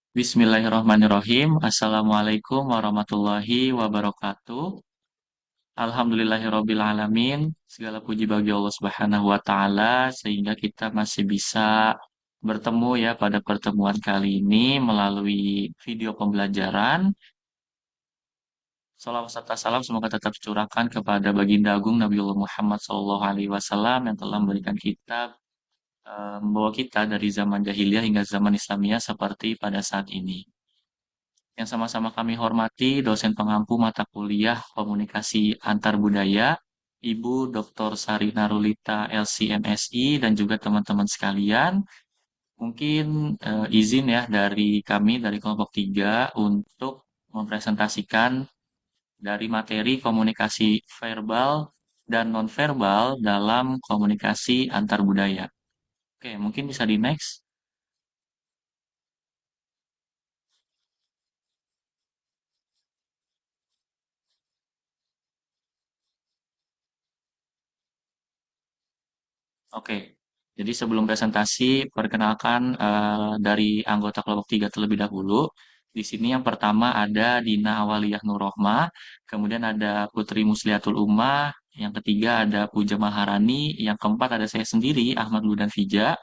Bismillahirrahmanirrahim. Assalamualaikum warahmatullahi wabarakatuh. Alhamdulillahirabbil alamin. Segala puji bagi Allah Subhanahu wa taala sehingga kita masih bisa bertemu ya pada pertemuan kali ini melalui video pembelajaran. Salawat serta salam semoga tetap tercurahkan kepada Baginda Agung Nabiullah Muhammad SAW yang telah memberikan kita membawa kita dari zaman jahiliyah hingga zaman Islamiyah seperti pada saat ini. Yang sama-sama kami hormati dosen pengampu mata kuliah Komunikasi Antar Budaya, Ibu Dr. Sarina Rulita LCMSI dan juga teman-teman sekalian. Mungkin izin ya dari kami dari kelompok 3 untuk mempresentasikan dari materi komunikasi verbal dan nonverbal dalam komunikasi antar budaya. Oke, mungkin bisa di next. Oke, jadi sebelum presentasi, perkenalkan dari anggota kelompok 3 terlebih dahulu. Di sini yang pertama ada Dina Awaliyah Nurrohmah, kemudian ada Putri Musliatul Ummah, yang ketiga ada Puja Maharani, yang keempat ada saya sendiri, Ahmad Ludan Fija,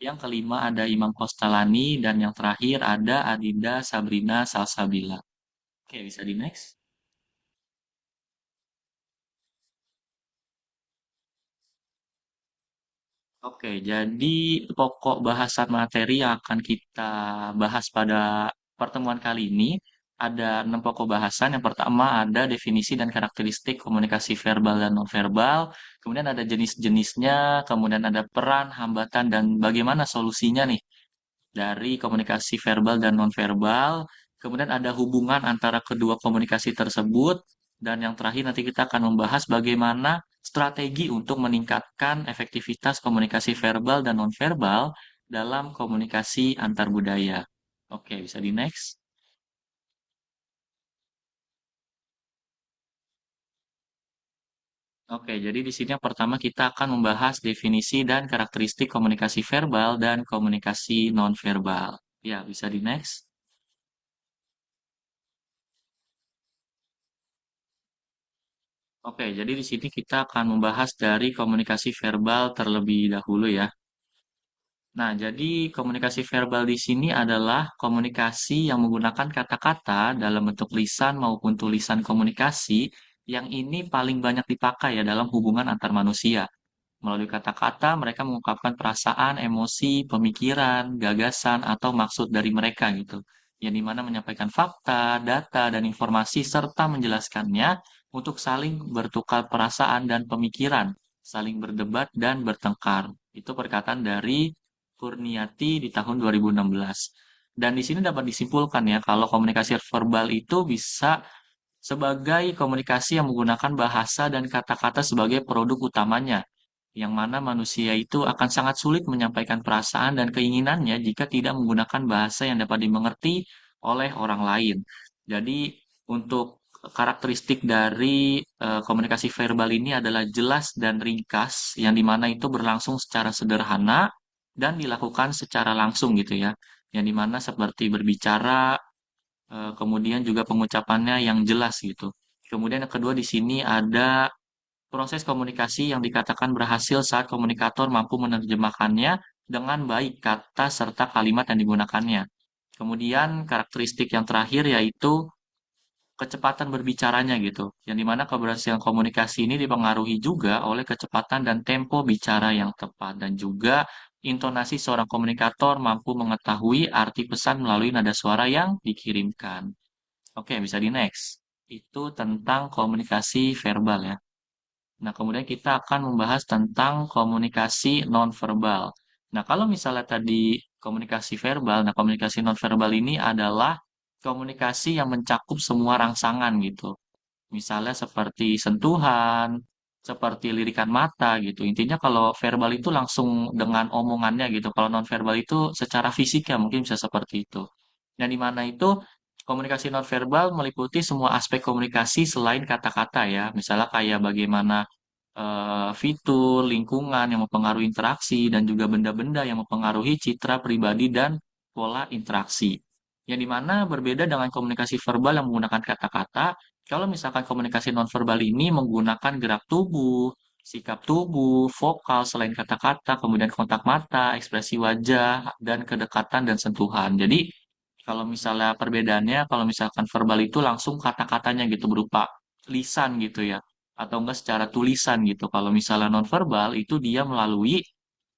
yang kelima ada Imam Kostalani, dan yang terakhir ada Adinda Sabrina Salsabila. Oke, bisa di next. Oke, jadi pokok bahasan materi yang akan kita bahas pada pertemuan kali ini ada 6 pokok bahasan. Yang pertama ada definisi dan karakteristik komunikasi verbal dan nonverbal, kemudian ada jenis-jenisnya, kemudian ada peran, hambatan, dan bagaimana solusinya nih dari komunikasi verbal dan nonverbal. Kemudian ada hubungan antara kedua komunikasi tersebut. Dan yang terakhir nanti kita akan membahas bagaimana strategi untuk meningkatkan efektivitas komunikasi verbal dan nonverbal dalam komunikasi antar budaya. Oke, bisa di next. Oke, jadi di sini yang pertama kita akan membahas definisi dan karakteristik komunikasi verbal dan komunikasi nonverbal. Ya, bisa di next. Oke, jadi di sini kita akan membahas dari komunikasi verbal terlebih dahulu ya. Nah, jadi komunikasi verbal di sini adalah komunikasi yang menggunakan kata-kata dalam bentuk lisan maupun tulisan komunikasi yang ini paling banyak dipakai ya dalam hubungan antar manusia. Melalui kata-kata, mereka mengungkapkan perasaan, emosi, pemikiran, gagasan, atau maksud dari mereka gitu. Yang dimana menyampaikan fakta, data, dan informasi serta menjelaskannya untuk saling bertukar perasaan dan pemikiran, saling berdebat dan bertengkar. Itu perkataan dari Kurniati di tahun 2016. Dan di sini dapat disimpulkan ya, kalau komunikasi verbal itu bisa sebagai komunikasi yang menggunakan bahasa dan kata-kata sebagai produk utamanya, yang mana manusia itu akan sangat sulit menyampaikan perasaan dan keinginannya jika tidak menggunakan bahasa yang dapat dimengerti oleh orang lain. Jadi, untuk karakteristik dari komunikasi verbal ini adalah jelas dan ringkas, yang dimana itu berlangsung secara sederhana dan dilakukan secara langsung gitu ya. Yang dimana seperti berbicara, kemudian juga pengucapannya yang jelas gitu. Kemudian yang kedua di sini ada proses komunikasi yang dikatakan berhasil saat komunikator mampu menerjemahkannya dengan baik kata serta kalimat yang digunakannya. Kemudian karakteristik yang terakhir yaitu kecepatan berbicaranya gitu. Yang dimana keberhasilan komunikasi ini dipengaruhi juga oleh kecepatan dan tempo bicara yang tepat dan juga intonasi seorang komunikator mampu mengetahui arti pesan melalui nada suara yang dikirimkan. Oke, bisa di next. Itu tentang komunikasi verbal ya. Nah, kemudian kita akan membahas tentang komunikasi nonverbal. Nah, kalau misalnya tadi komunikasi verbal, nah komunikasi nonverbal ini adalah komunikasi yang mencakup semua rangsangan gitu. Misalnya seperti sentuhan, seperti lirikan mata gitu. Intinya kalau verbal itu langsung dengan omongannya gitu. Kalau nonverbal itu secara fisik ya mungkin bisa seperti itu. Yang dimana itu komunikasi nonverbal meliputi semua aspek komunikasi selain kata-kata ya. Misalnya kayak bagaimana fitur, lingkungan yang mempengaruhi interaksi, dan juga benda-benda yang mempengaruhi citra pribadi dan pola interaksi. Yang dimana berbeda dengan komunikasi verbal yang menggunakan kata-kata, kalau misalkan komunikasi nonverbal ini menggunakan gerak tubuh, sikap tubuh, vokal selain kata-kata, kemudian kontak mata, ekspresi wajah, dan kedekatan dan sentuhan. Jadi, kalau misalnya perbedaannya, kalau misalkan verbal itu langsung kata-katanya gitu berupa lisan gitu ya, atau enggak secara tulisan gitu. Kalau misalnya nonverbal itu dia melalui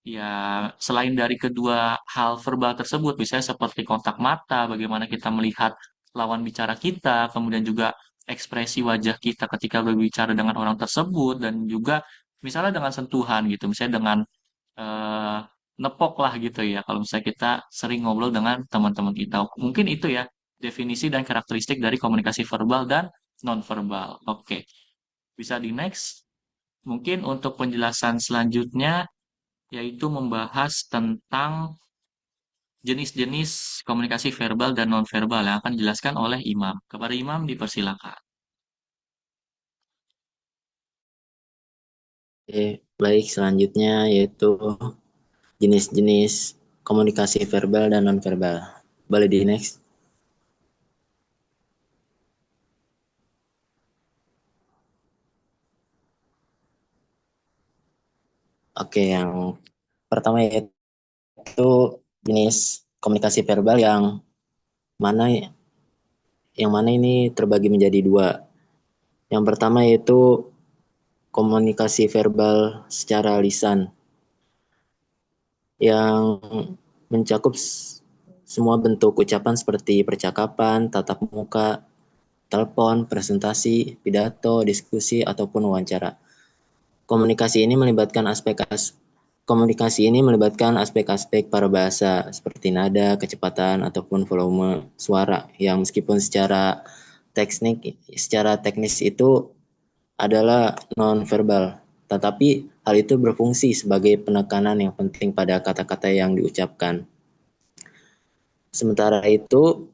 ya, selain dari kedua hal verbal tersebut, misalnya seperti kontak mata, bagaimana kita melihat lawan bicara kita, kemudian juga ekspresi wajah kita ketika berbicara dengan orang tersebut, dan juga misalnya dengan sentuhan gitu, misalnya dengan eh, nepok lah gitu ya, kalau misalnya kita sering ngobrol dengan teman-teman kita. Mungkin itu ya, definisi dan karakteristik dari komunikasi verbal dan nonverbal. Oke, bisa di next. Mungkin untuk penjelasan selanjutnya yaitu membahas tentang jenis-jenis komunikasi verbal dan nonverbal yang akan dijelaskan oleh Imam. Kepada Imam dipersilakan. Oke, baik selanjutnya yaitu jenis-jenis komunikasi verbal dan nonverbal. Boleh di next. Oke, yang pertama yaitu jenis komunikasi verbal mana yang mana ini terbagi menjadi dua. Yang pertama yaitu komunikasi verbal secara lisan yang mencakup semua bentuk ucapan seperti percakapan, tatap muka, telepon, presentasi, pidato, diskusi, ataupun wawancara. Komunikasi ini melibatkan komunikasi ini melibatkan aspek-aspek parabahasa seperti nada, kecepatan, ataupun volume suara yang meskipun secara teknis itu adalah non-verbal, tetapi hal itu berfungsi sebagai penekanan yang penting pada kata-kata yang diucapkan. Sementara itu,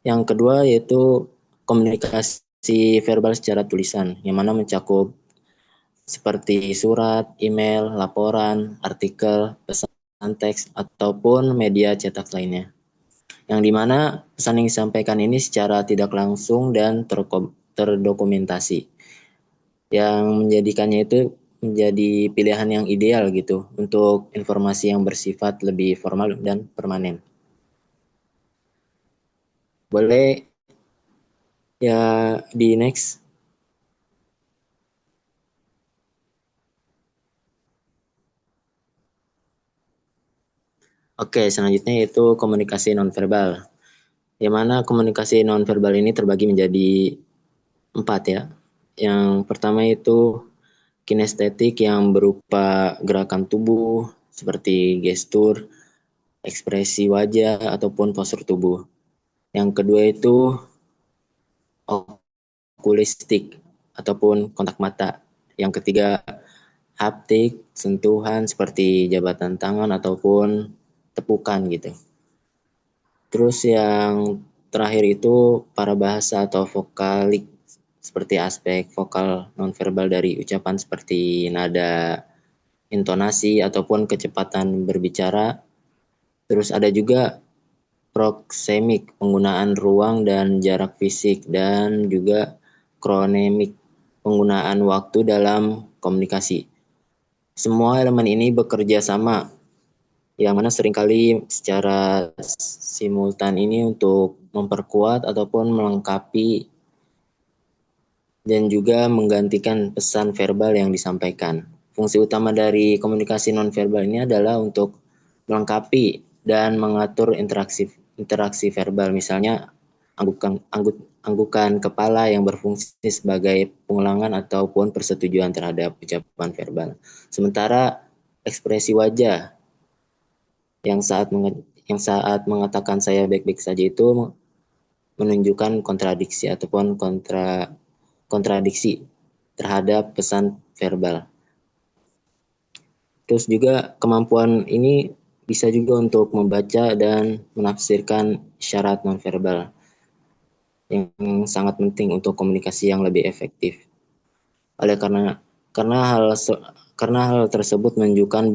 yang kedua yaitu komunikasi verbal secara tulisan, yang mana mencakup seperti surat, email, laporan, artikel, pesan teks, ataupun media cetak lainnya. Yang dimana pesan yang disampaikan ini secara tidak langsung dan terdokumentasi, yang menjadikannya itu menjadi pilihan yang ideal gitu untuk informasi yang bersifat lebih formal dan permanen. Boleh ya di next. Oke, selanjutnya yaitu komunikasi nonverbal. Yang mana komunikasi nonverbal ini terbagi menjadi 4 ya. Yang pertama itu kinestetik yang berupa gerakan tubuh seperti gestur, ekspresi wajah ataupun postur tubuh. Yang kedua itu okulistik ataupun kontak mata. Yang ketiga haptik, sentuhan seperti jabatan tangan ataupun tepukan gitu. Terus yang terakhir itu parabahasa atau vokalik seperti aspek vokal nonverbal dari ucapan seperti nada, intonasi ataupun kecepatan berbicara. Terus ada juga proksemik, penggunaan ruang dan jarak fisik, dan juga kronemik, penggunaan waktu dalam komunikasi. Semua elemen ini bekerja sama, yang mana seringkali secara simultan ini untuk memperkuat ataupun melengkapi dan juga menggantikan pesan verbal yang disampaikan. Fungsi utama dari komunikasi nonverbal ini adalah untuk melengkapi dan mengatur interaksi verbal, misalnya anggukan kepala yang berfungsi sebagai pengulangan ataupun persetujuan terhadap ucapan verbal. Sementara ekspresi wajah yang saat mengatakan saya baik-baik saja itu menunjukkan kontradiksi ataupun kontradiksi terhadap pesan verbal. Terus juga kemampuan ini bisa juga untuk membaca dan menafsirkan isyarat nonverbal yang sangat penting untuk komunikasi yang lebih efektif. Oleh karena hal tersebut menunjukkan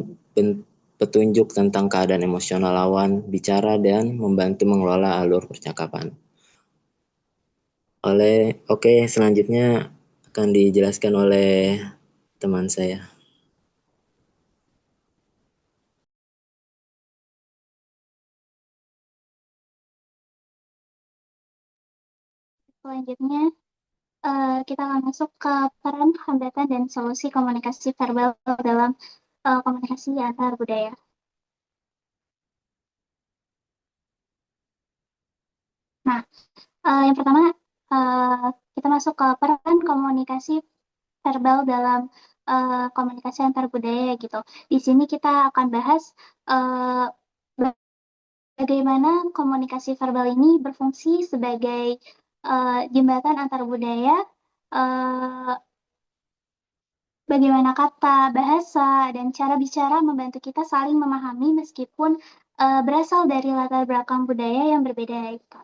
petunjuk tentang keadaan emosional lawan bicara dan membantu mengelola alur percakapan. Oke, selanjutnya akan dijelaskan oleh teman saya. Selanjutnya, kita akan masuk ke peran hambatan dan solusi komunikasi verbal dalam komunikasi antar budaya. Nah, yang pertama, kita masuk ke peran komunikasi verbal dalam komunikasi antar budaya gitu. Di sini kita akan bahas uh, bagaimana komunikasi verbal ini berfungsi sebagai jembatan antar budaya, uh, bagaimana kata, bahasa, dan cara bicara membantu kita saling memahami meskipun berasal dari latar belakang budaya yang berbeda. Gitu.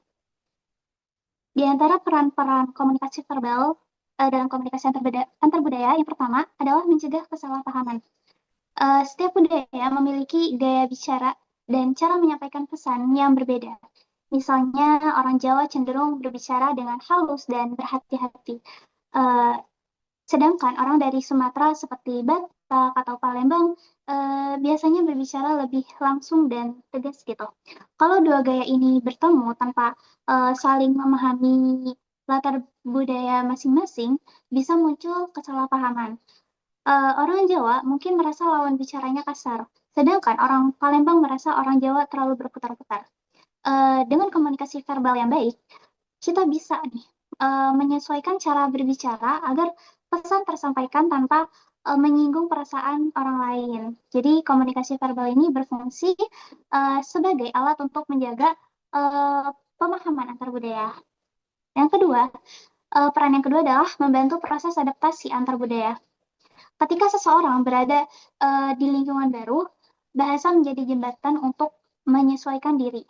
Di antara peran-peran komunikasi verbal dalam komunikasi antar budaya, yang pertama adalah mencegah kesalahpahaman. Setiap budaya memiliki gaya bicara dan cara menyampaikan pesan yang berbeda. Misalnya, orang Jawa cenderung berbicara dengan halus dan berhati-hati. Uh, Sedangkan orang dari Sumatera seperti Batak atau Palembang biasanya berbicara lebih langsung dan tegas gitu. Kalau dua gaya ini bertemu tanpa saling memahami latar budaya masing-masing, bisa muncul kesalahpahaman. Orang Jawa mungkin merasa lawan bicaranya kasar, sedangkan orang Palembang merasa orang Jawa terlalu berputar-putar. Dengan komunikasi verbal yang baik, kita bisa nih menyesuaikan cara berbicara agar pesan tersampaikan tanpa menyinggung perasaan orang lain. Jadi komunikasi verbal ini berfungsi sebagai alat untuk menjaga uh, pemahaman antar budaya. Yang kedua, peran yang kedua adalah membantu proses adaptasi antar budaya. Ketika seseorang berada di lingkungan baru, bahasa menjadi jembatan untuk menyesuaikan diri.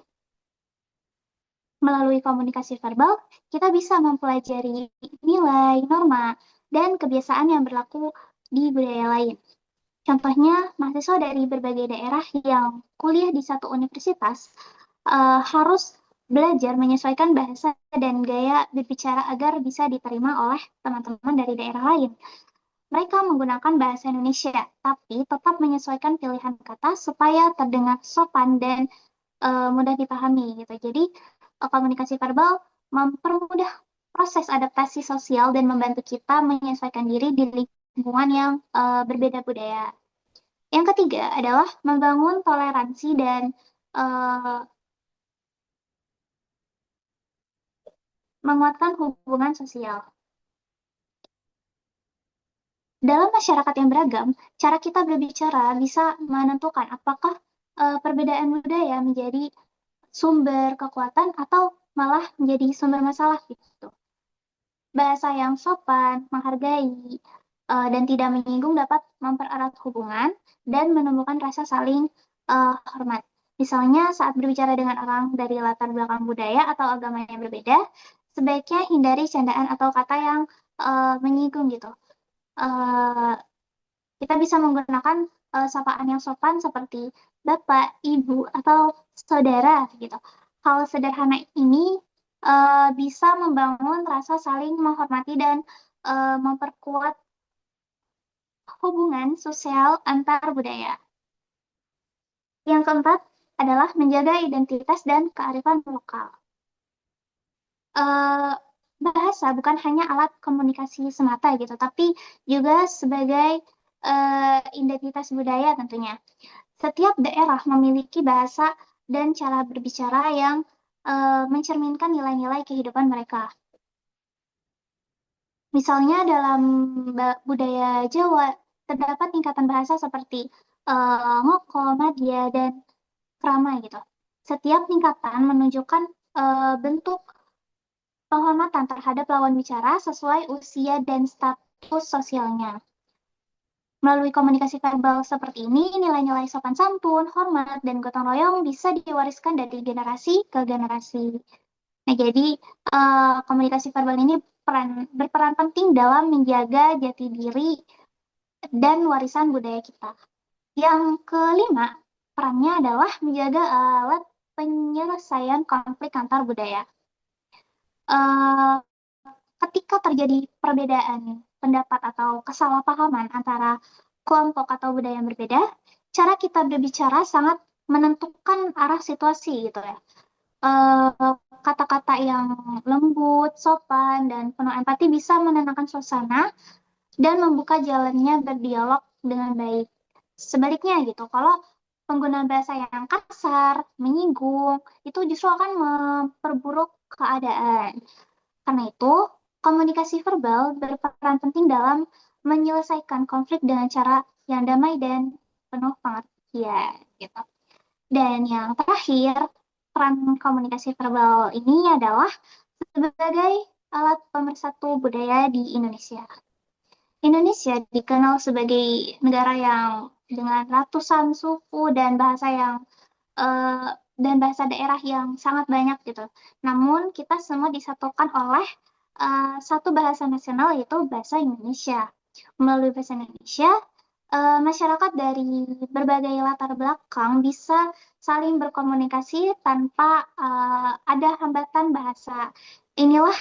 Melalui komunikasi verbal, kita bisa mempelajari nilai, norma, dan kebiasaan yang berlaku di budaya lain. Contohnya, mahasiswa dari berbagai daerah yang kuliah di satu universitas harus belajar menyesuaikan bahasa dan gaya berbicara agar bisa diterima oleh teman-teman dari daerah lain. Mereka menggunakan bahasa Indonesia, tapi tetap menyesuaikan pilihan kata supaya terdengar sopan dan mudah dipahami gitu. Jadi komunikasi verbal mempermudah proses adaptasi sosial dan membantu kita menyesuaikan diri di lingkungan yang berbeda budaya. Yang ketiga adalah membangun toleransi dan menguatkan hubungan sosial. Dalam masyarakat yang beragam, cara kita berbicara bisa menentukan apakah perbedaan budaya menjadi sumber kekuatan atau malah menjadi sumber masalah gitu. Bahasa yang sopan, menghargai, dan tidak menyinggung dapat mempererat hubungan dan menumbuhkan rasa saling hormat. Misalnya saat berbicara dengan orang dari latar belakang budaya atau agama yang berbeda, sebaiknya hindari candaan atau kata yang menyinggung gitu. Kita bisa menggunakan sapaan yang sopan seperti bapak, ibu, atau saudara gitu. Hal sederhana ini bisa membangun rasa saling menghormati dan memperkuat hubungan sosial antar budaya. Yang keempat adalah menjaga identitas dan kearifan lokal. Bahasa bukan hanya alat komunikasi semata gitu, tapi juga sebagai identitas budaya tentunya. Setiap daerah memiliki bahasa dan cara berbicara yang mencerminkan nilai-nilai kehidupan mereka. Misalnya dalam budaya Jawa terdapat tingkatan bahasa seperti ngoko, madya, dan krama gitu. Setiap tingkatan menunjukkan bentuk penghormatan terhadap lawan bicara sesuai usia dan status sosialnya. Melalui komunikasi verbal seperti ini, nilai-nilai sopan santun, hormat, dan gotong royong bisa diwariskan dari generasi ke generasi. Nah, jadi komunikasi verbal ini berperan penting dalam menjaga jati diri dan warisan budaya kita. Yang kelima perannya adalah menjaga alat penyelesaian konflik antar budaya. Eh, Ketika terjadi perbedaan pendapat atau kesalahpahaman antara kelompok atau budaya yang berbeda, cara kita berbicara sangat menentukan arah situasi gitu ya. Kata-kata yang lembut, sopan, dan penuh empati bisa menenangkan suasana dan membuka jalannya berdialog dengan baik. Sebaliknya gitu, kalau penggunaan bahasa yang kasar, menyinggung, itu justru akan memperburuk keadaan. Karena itu, komunikasi verbal berperan penting dalam menyelesaikan konflik dengan cara yang damai dan penuh pengertian gitu. Dan yang terakhir, peran komunikasi verbal ini adalah sebagai alat pemersatu budaya di Indonesia. Indonesia dikenal sebagai negara yang dengan ratusan suku dan bahasa yang eh, dan bahasa daerah yang sangat banyak gitu. Namun kita semua disatukan oleh satu bahasa nasional yaitu bahasa Indonesia. Melalui bahasa Indonesia, masyarakat dari berbagai latar belakang bisa saling berkomunikasi tanpa ada hambatan bahasa. Inilah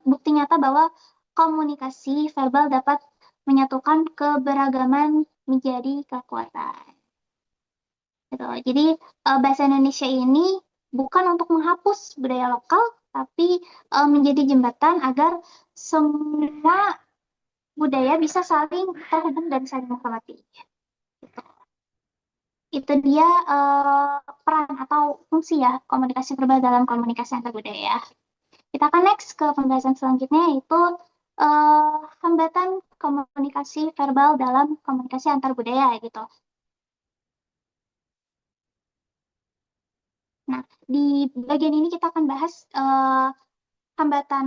bukti nyata bahwa komunikasi verbal dapat menyatukan keberagaman menjadi kekuatan. Gitu. Jadi bahasa Indonesia ini bukan untuk menghapus budaya lokal, tapi menjadi jembatan agar semua budaya bisa saling terhubung dan saling menghormati. Gitu. Itu dia peran atau fungsi ya komunikasi verbal dalam komunikasi antar budaya. Kita akan next ke pembahasan selanjutnya yaitu hambatan komunikasi verbal dalam komunikasi antar budaya gitu. Nah, di bagian ini kita akan bahas hambatan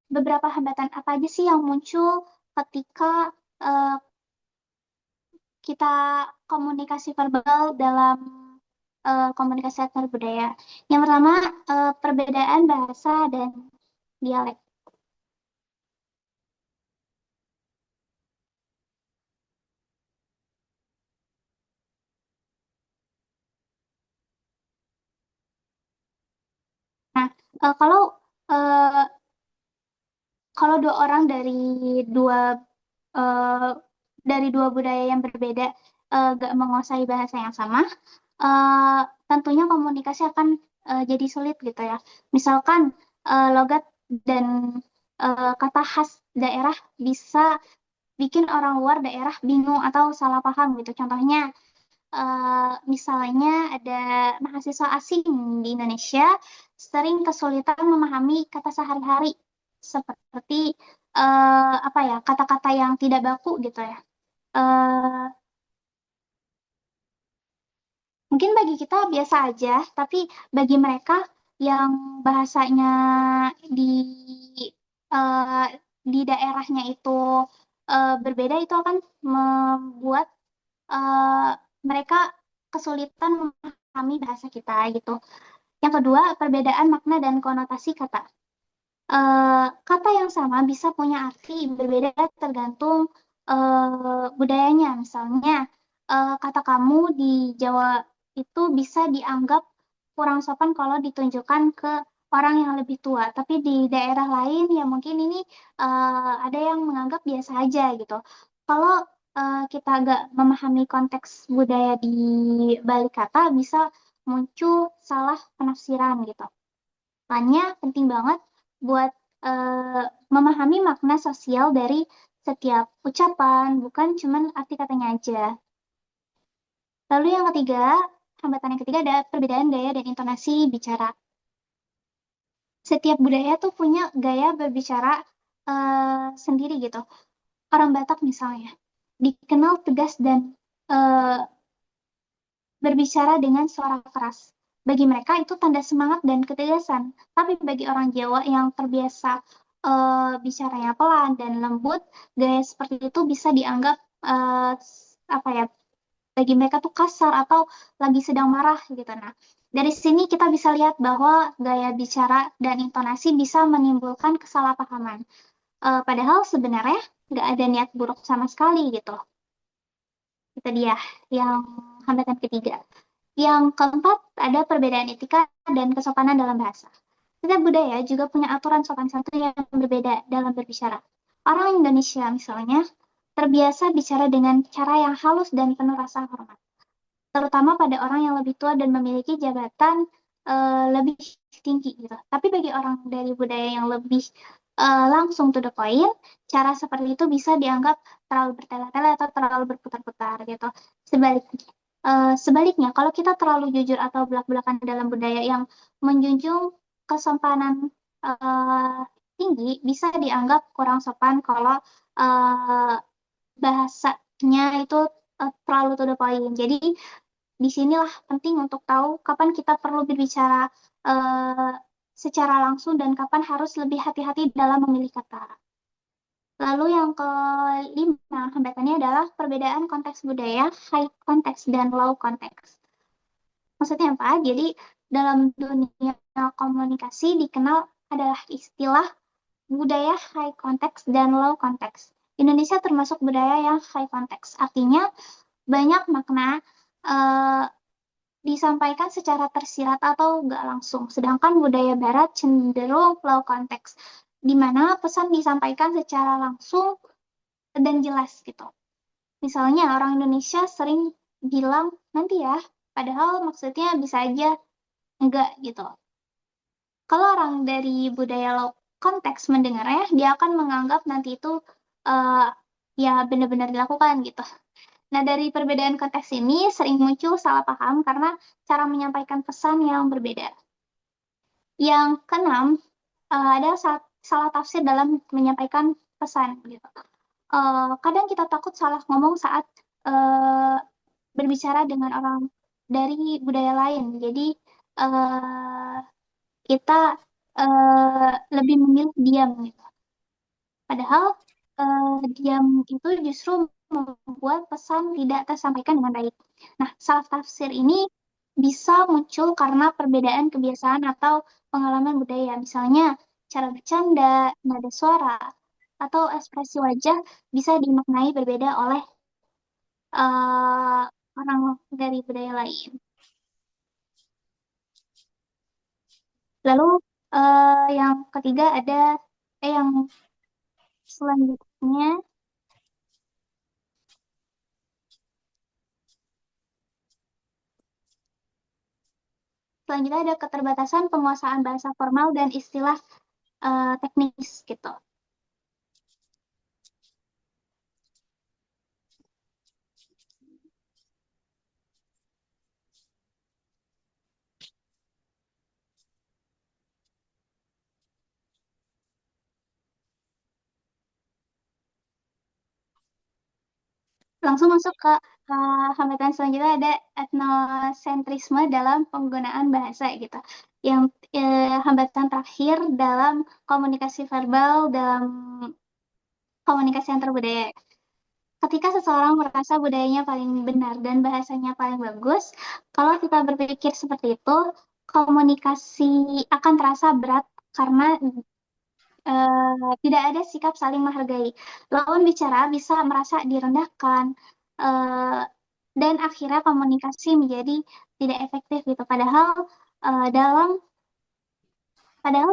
beberapa hambatan apa aja sih yang muncul ketika uh, kita komunikasi verbal dalam komunikasi antar budaya. Yang pertama, perbedaan bahasa dan dialek. Nah, kalau uh, kalau dua orang uh, dari dua budaya yang berbeda gak menguasai bahasa yang sama, tentunya komunikasi akan jadi sulit gitu ya. Misalkan logat dan kata khas daerah bisa bikin orang luar daerah bingung atau salah paham gitu. Contohnya, misalnya ada mahasiswa asing di Indonesia sering kesulitan memahami kata sehari-hari seperti apa ya kata-kata yang tidak baku gitu ya. Eh, Mungkin bagi kita biasa aja, tapi bagi mereka yang bahasanya di eh, di daerahnya itu berbeda, itu akan membuat eh, mereka kesulitan memahami bahasa kita gitu. Yang kedua, perbedaan makna dan konotasi kata. Kata yang sama bisa punya arti berbeda tergantung budayanya. Misalnya, kata kamu di Jawa itu bisa dianggap kurang sopan kalau ditunjukkan ke orang yang lebih tua. Tapi di daerah lain ya mungkin ini ada yang menganggap biasa aja gitu. Kalau kita agak memahami konteks budaya di balik kata, bisa muncul salah penafsiran gitu. Makanya penting banget buat eh, memahami makna sosial dari setiap ucapan, bukan cuman arti katanya aja. Lalu yang ketiga, hambatan yang ketiga ada perbedaan gaya dan intonasi bicara. Setiap budaya tuh punya gaya berbicara sendiri gitu. Orang Batak misalnya, dikenal tegas dan eh, berbicara dengan suara keras. Bagi mereka itu tanda semangat dan ketegasan. Tapi bagi orang Jawa yang terbiasa bicaranya pelan dan lembut, gaya seperti itu bisa dianggap apa ya? Bagi mereka tuh kasar atau lagi sedang marah gitu. Nah, dari sini kita bisa lihat bahwa gaya bicara dan intonasi bisa menimbulkan kesalahpahaman. Padahal sebenarnya nggak ada niat buruk sama sekali gitu. Itu dia yang hambatan ketiga. Yang keempat, ada perbedaan etika dan kesopanan dalam bahasa. Setiap budaya juga punya aturan sopan santun yang berbeda dalam berbicara. Orang Indonesia misalnya terbiasa bicara dengan cara yang halus dan penuh rasa hormat, terutama pada orang yang lebih tua dan memiliki jabatan lebih tinggi gitu. Tapi bagi orang dari budaya yang lebih langsung to the point, cara seperti itu bisa dianggap terlalu bertele-tele atau terlalu berputar-putar gitu. Sebaliknya, kalau kita terlalu jujur atau belak-belakan dalam budaya yang menjunjung kesopanan eh, tinggi, bisa dianggap kurang sopan kalau eh, bahasanya itu terlalu to the point. Jadi, disinilah penting untuk tahu kapan kita perlu berbicara eh, secara langsung dan kapan harus lebih hati-hati dalam memilih kata. Lalu yang kelima, hambatannya adalah perbedaan konteks budaya, high context dan low context. Maksudnya apa? Jadi dalam dunia komunikasi dikenal adalah istilah budaya high context dan low context. Indonesia termasuk budaya yang high context, artinya banyak makna eh, disampaikan secara tersirat atau nggak langsung. Sedangkan budaya barat cenderung low context, di mana pesan disampaikan secara langsung dan jelas gitu. Misalnya orang Indonesia sering bilang nanti ya, padahal maksudnya bisa aja enggak gitu. Kalau orang dari budaya low konteks mendengarnya, dia akan menganggap nanti itu eh, ya benar-benar dilakukan gitu. Nah, dari perbedaan konteks ini sering muncul salah paham karena cara menyampaikan pesan yang berbeda. Yang keenam, ada salah tafsir dalam menyampaikan pesan gitu. Kadang kita takut salah ngomong saat eh, berbicara dengan orang dari budaya lain. Jadi eh, kita lebih memilih diam gitu. Padahal diam itu justru membuat pesan tidak tersampaikan dengan baik. Nah, salah tafsir ini bisa muncul karena perbedaan kebiasaan atau pengalaman budaya. Misalnya, cara bercanda, nada suara, atau ekspresi wajah bisa dimaknai berbeda oleh orang dari budaya lain. Lalu yang ketiga ada yang selanjutnya selanjutnya ada keterbatasan penguasaan bahasa formal dan istilah teknis gitu. Langsung masuk ke hambatan selanjutnya ada etnosentrisme dalam penggunaan bahasa gitu. Yang hambatan terakhir dalam komunikasi verbal dalam komunikasi antar budaya. Ketika seseorang merasa budayanya paling benar dan bahasanya paling bagus, kalau kita berpikir seperti itu, komunikasi akan terasa berat karena tidak ada sikap saling menghargai. Lawan bicara bisa merasa direndahkan, eh, dan akhirnya komunikasi menjadi tidak efektif gitu. Eh, dalam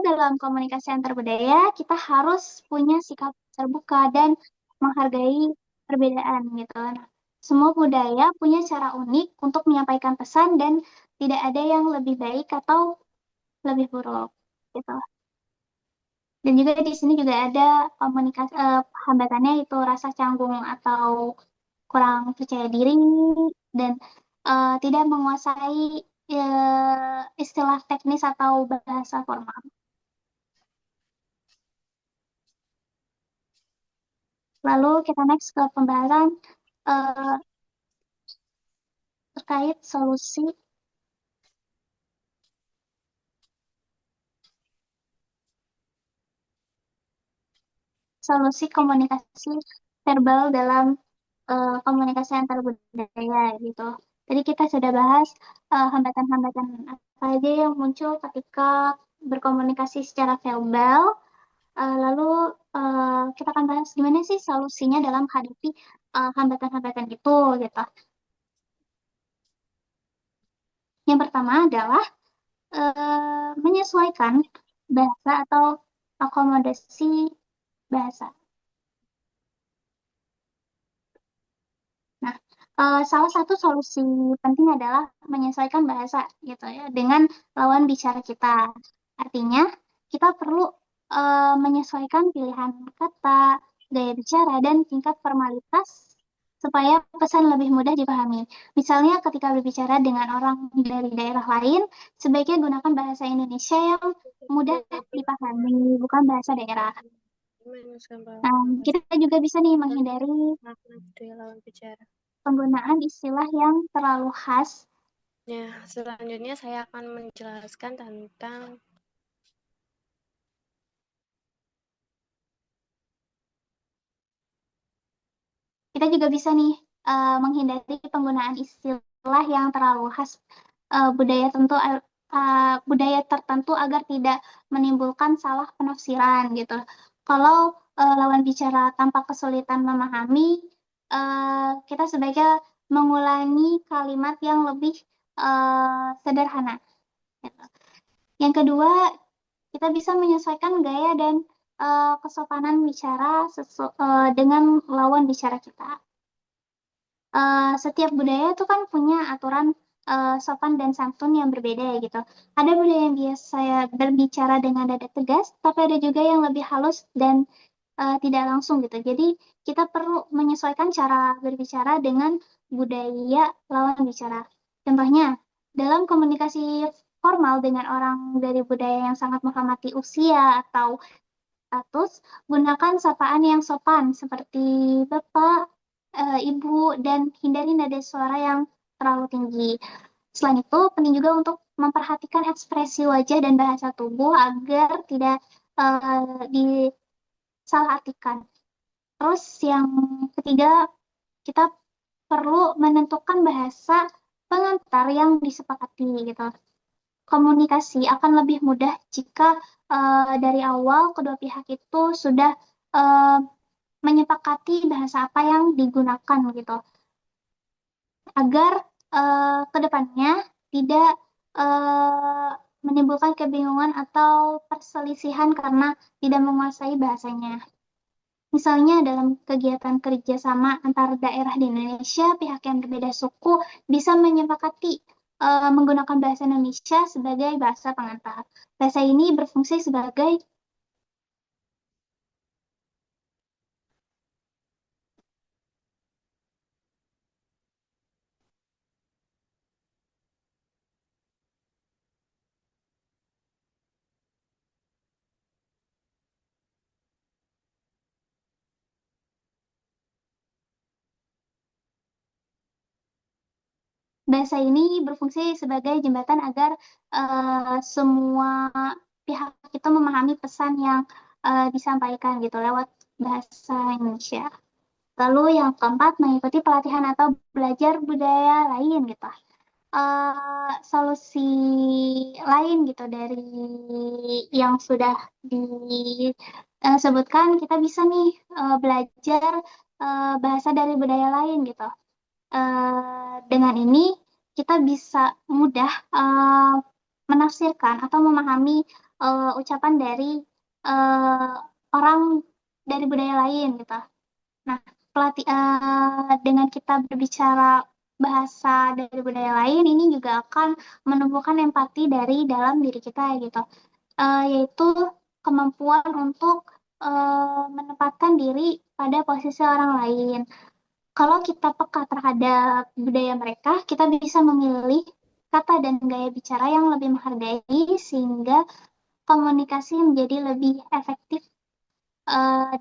dalam komunikasi antar budaya kita harus punya sikap terbuka dan menghargai perbedaan gitu. Nah, semua budaya punya cara unik untuk menyampaikan pesan dan tidak ada yang lebih baik atau lebih buruk gitu. Dan juga di sini juga ada komunikasi hambatannya itu rasa canggung atau kurang percaya diri dan tidak menguasai istilah teknis atau bahasa formal. Lalu kita next ke pembahasan eh, terkait solusi komunikasi verbal dalam komunikasi antar budaya gitu. Tadi kita sudah bahas hambatan-hambatan apa aja yang muncul ketika berkomunikasi secara verbal. Lalu kita akan bahas gimana sih solusinya dalam menghadapi hambatan-hambatan itu gitu. Yang pertama adalah menyesuaikan bahasa atau akomodasi bahasa. Nah, salah satu solusi penting adalah menyesuaikan bahasa gitu ya dengan lawan bicara kita. Artinya, kita perlu menyesuaikan pilihan kata, gaya bicara, dan tingkat formalitas supaya pesan lebih mudah dipahami. Misalnya, ketika berbicara dengan orang dari daerah lain, sebaiknya gunakan bahasa Indonesia yang mudah dipahami, bukan bahasa daerah. Nah, kita juga bisa nih menghindari lawan bicara. penggunaan istilah yang terlalu khas. Ya, selanjutnya saya akan menjelaskan tentang Kita juga bisa nih menghindari penggunaan istilah yang terlalu khas budaya tertentu agar tidak menimbulkan salah penafsiran gitu. Kalau lawan bicara tanpa kesulitan memahami, kita sebaiknya mengulangi kalimat yang lebih sederhana. Gitu. Yang kedua, kita bisa menyesuaikan gaya dan kesopanan bicara dengan lawan bicara kita. Setiap budaya itu kan punya aturan sopan dan santun yang berbeda ya gitu. Ada budaya yang biasa berbicara dengan nada tegas, tapi ada juga yang lebih halus dan tidak langsung gitu. Jadi kita perlu menyesuaikan cara berbicara dengan budaya lawan bicara. Contohnya, dalam komunikasi formal dengan orang dari budaya yang sangat menghormati usia atau status, gunakan sapaan yang sopan seperti Bapak, Ibu, dan hindari nada suara yang terlalu tinggi. Selain itu, penting juga untuk memperhatikan ekspresi wajah dan bahasa tubuh agar tidak disalahartikan. Terus yang ketiga, kita perlu menentukan bahasa pengantar yang disepakati gitu. Komunikasi akan lebih mudah jika dari awal kedua pihak itu sudah menyepakati bahasa apa yang digunakan gitu, agar kedepannya tidak menimbulkan kebingungan atau perselisihan karena tidak menguasai bahasanya. Misalnya dalam kegiatan kerjasama antar daerah di Indonesia, pihak yang berbeda suku bisa menyepakati menggunakan bahasa Indonesia sebagai bahasa pengantar. Bahasa ini berfungsi sebagai bahasa ini berfungsi sebagai jembatan agar semua pihak itu memahami pesan yang disampaikan gitu lewat bahasa Indonesia. Lalu yang keempat, mengikuti pelatihan atau belajar budaya lain gitu. Solusi lain gitu dari yang sudah disebutkan, kita bisa nih belajar bahasa dari budaya lain gitu. Dengan ini kita bisa mudah menafsirkan atau memahami ucapan dari orang dari budaya lain gitu. Nah, dengan kita berbicara bahasa dari budaya lain, ini juga akan menumbuhkan empati dari dalam diri kita gitu, yaitu kemampuan untuk menempatkan diri pada posisi orang lain. Kalau kita peka terhadap budaya mereka, kita bisa memilih kata dan gaya bicara yang lebih menghargai sehingga komunikasi menjadi lebih efektif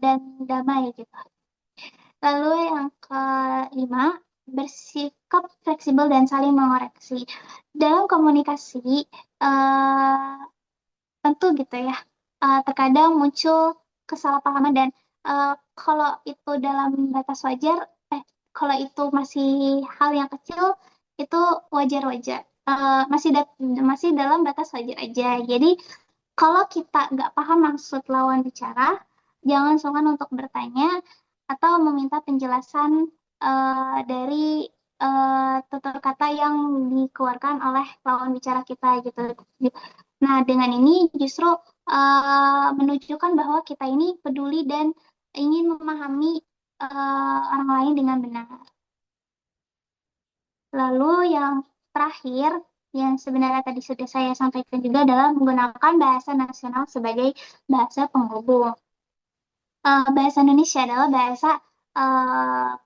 dan damai gitu. Lalu yang kelima, bersikap fleksibel dan saling mengoreksi. Dalam komunikasi, tentu gitu ya, terkadang muncul kesalahpahaman dan kalau itu dalam batas wajar, kalau itu masih hal yang kecil, itu wajar-wajar. Masih dalam batas wajar aja. Jadi kalau kita nggak paham maksud lawan bicara, jangan sungkan untuk bertanya atau meminta penjelasan dari tutur kata yang dikeluarkan oleh lawan bicara kita gitu. Nah, dengan ini justru menunjukkan bahwa kita ini peduli dan ingin memahami orang lain dengan benar. Lalu yang terakhir, yang sebenarnya tadi sudah saya sampaikan juga adalah menggunakan bahasa nasional sebagai bahasa penghubung. Bahasa Indonesia adalah bahasa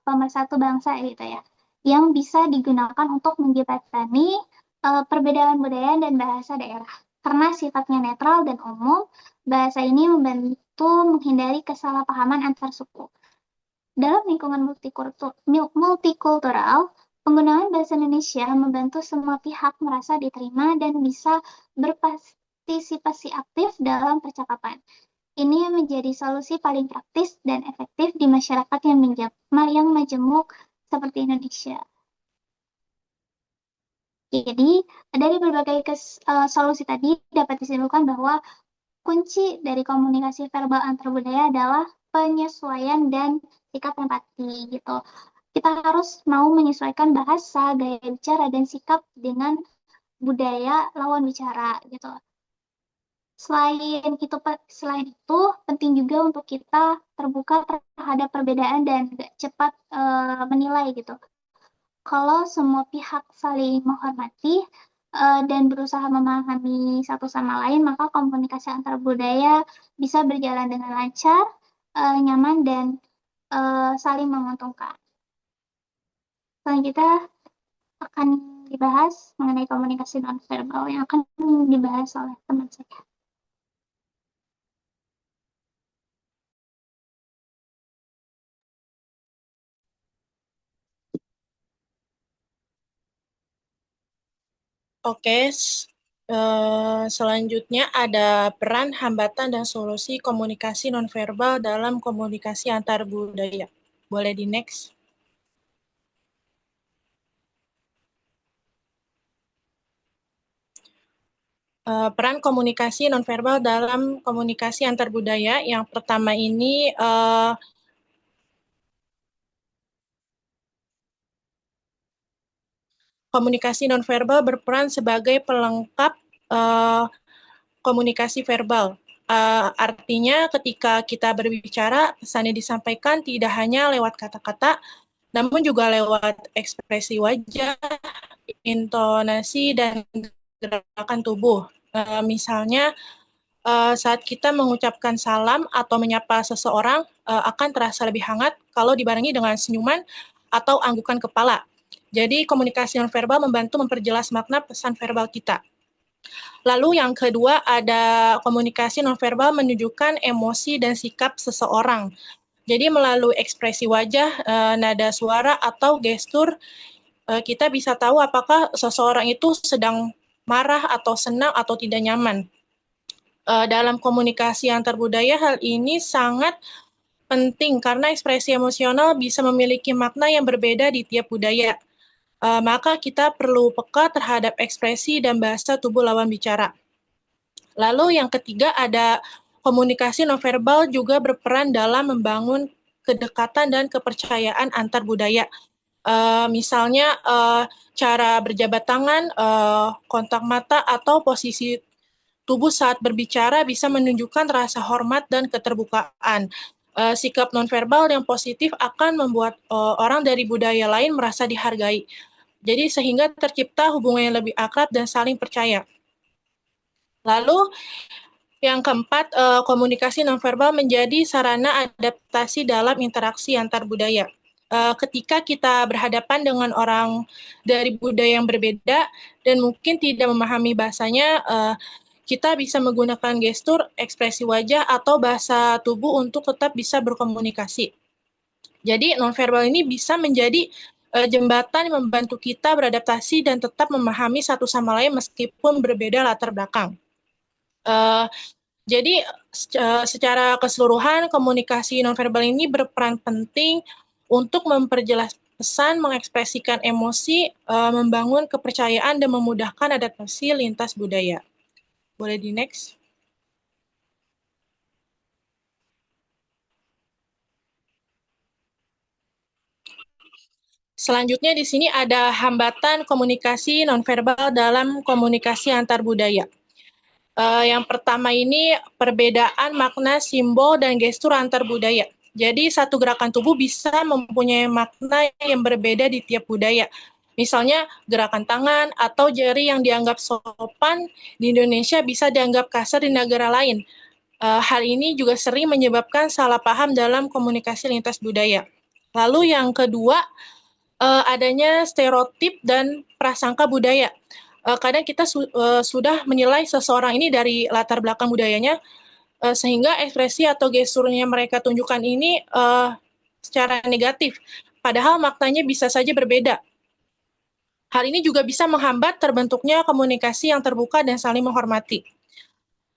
pemersatu bangsa gitu ya, yang bisa digunakan untuk menjembatani perbedaan budaya dan bahasa daerah. Karena sifatnya netral dan umum, bahasa ini membantu menghindari kesalahpahaman antar suku. Dalam lingkungan multikultural, penggunaan bahasa Indonesia membantu semua pihak merasa diterima dan bisa berpartisipasi aktif dalam percakapan. Ini menjadi solusi paling praktis dan efektif di masyarakat yang majemuk seperti Indonesia. Jadi, dari berbagai solusi tadi dapat disimpulkan bahwa kunci dari komunikasi verbal antar budaya adalah penyesuaian dan sikap empati gitu. Kita harus mau menyesuaikan bahasa, gaya bicara, dan sikap dengan budaya lawan bicara gitu. Selain itu, penting juga untuk kita terbuka terhadap perbedaan dan gak cepat menilai gitu. Kalau semua pihak saling menghormati dan berusaha memahami satu sama lain, maka komunikasi antar budaya bisa berjalan dengan lancar, nyaman, dan saling menguntungkan. Selanjutnya akan dibahas mengenai komunikasi nonverbal yang akan dibahas oleh teman saya. Oke, selanjutnya ada peran, hambatan, dan solusi komunikasi nonverbal dalam komunikasi antar budaya. Boleh di next. Peran komunikasi nonverbal dalam komunikasi antar budaya. Yang pertama ini komunikasi nonverbal berperan sebagai pelengkap komunikasi verbal. Artinya ketika kita berbicara, pesan yang disampaikan tidak hanya lewat kata-kata, namun juga lewat ekspresi wajah, intonasi, dan gerakan tubuh. Misalnya, saat kita mengucapkan salam atau menyapa seseorang akan terasa lebih hangat kalau dibarengi dengan senyuman atau anggukan kepala. Jadi komunikasi nonverbal membantu memperjelas makna pesan verbal kita. Lalu yang kedua ada komunikasi nonverbal menunjukkan emosi dan sikap seseorang. Jadi melalui ekspresi wajah, nada suara atau gestur, kita bisa tahu apakah seseorang itu sedang marah atau senang atau tidak nyaman. Dalam komunikasi antar budaya, hal ini sangat penting karena ekspresi emosional bisa memiliki makna yang berbeda di tiap budaya. Maka kita perlu peka terhadap ekspresi dan bahasa tubuh lawan bicara. Lalu yang ketiga ada komunikasi nonverbal juga berperan dalam membangun kedekatan dan kepercayaan antar budaya. Misalnya cara berjabat tangan, kontak mata, atau posisi tubuh saat berbicara bisa menunjukkan rasa hormat dan keterbukaan. Sikap nonverbal yang positif akan membuat orang dari budaya lain merasa dihargai. Jadi sehingga tercipta hubungan yang lebih akrab dan saling percaya. Lalu yang keempat, komunikasi nonverbal menjadi sarana adaptasi dalam interaksi antar budaya. Ketika kita berhadapan dengan orang dari budaya yang berbeda dan mungkin tidak memahami bahasanya, kita bisa menggunakan gestur, ekspresi wajah, atau bahasa tubuh untuk tetap bisa berkomunikasi. Jadi nonverbal ini bisa menjadi jembatan yang membantu kita beradaptasi dan tetap memahami satu sama lain meskipun berbeda latar belakang. Jadi secara keseluruhan komunikasi nonverbal ini berperan penting untuk memperjelas pesan, mengekspresikan emosi, membangun kepercayaan, dan memudahkan adaptasi lintas budaya. Boleh di next. Selanjutnya di sini ada hambatan komunikasi nonverbal dalam komunikasi antar budaya. Yang pertama ini perbedaan makna simbol dan gestur antar budaya. Jadi satu gerakan tubuh bisa mempunyai makna yang berbeda di tiap budaya. Misalnya gerakan tangan atau jari yang dianggap sopan di Indonesia bisa dianggap kasar di negara lain. Hal ini juga sering menyebabkan salah paham dalam komunikasi lintas budaya. Lalu yang kedua, adanya stereotip dan prasangka budaya. Kadang kita sudah menilai seseorang ini dari latar belakang budayanya, sehingga ekspresi atau gesturnya mereka tunjukkan ini secara negatif, padahal maknanya bisa saja berbeda. Hal ini juga bisa menghambat terbentuknya komunikasi yang terbuka dan saling menghormati.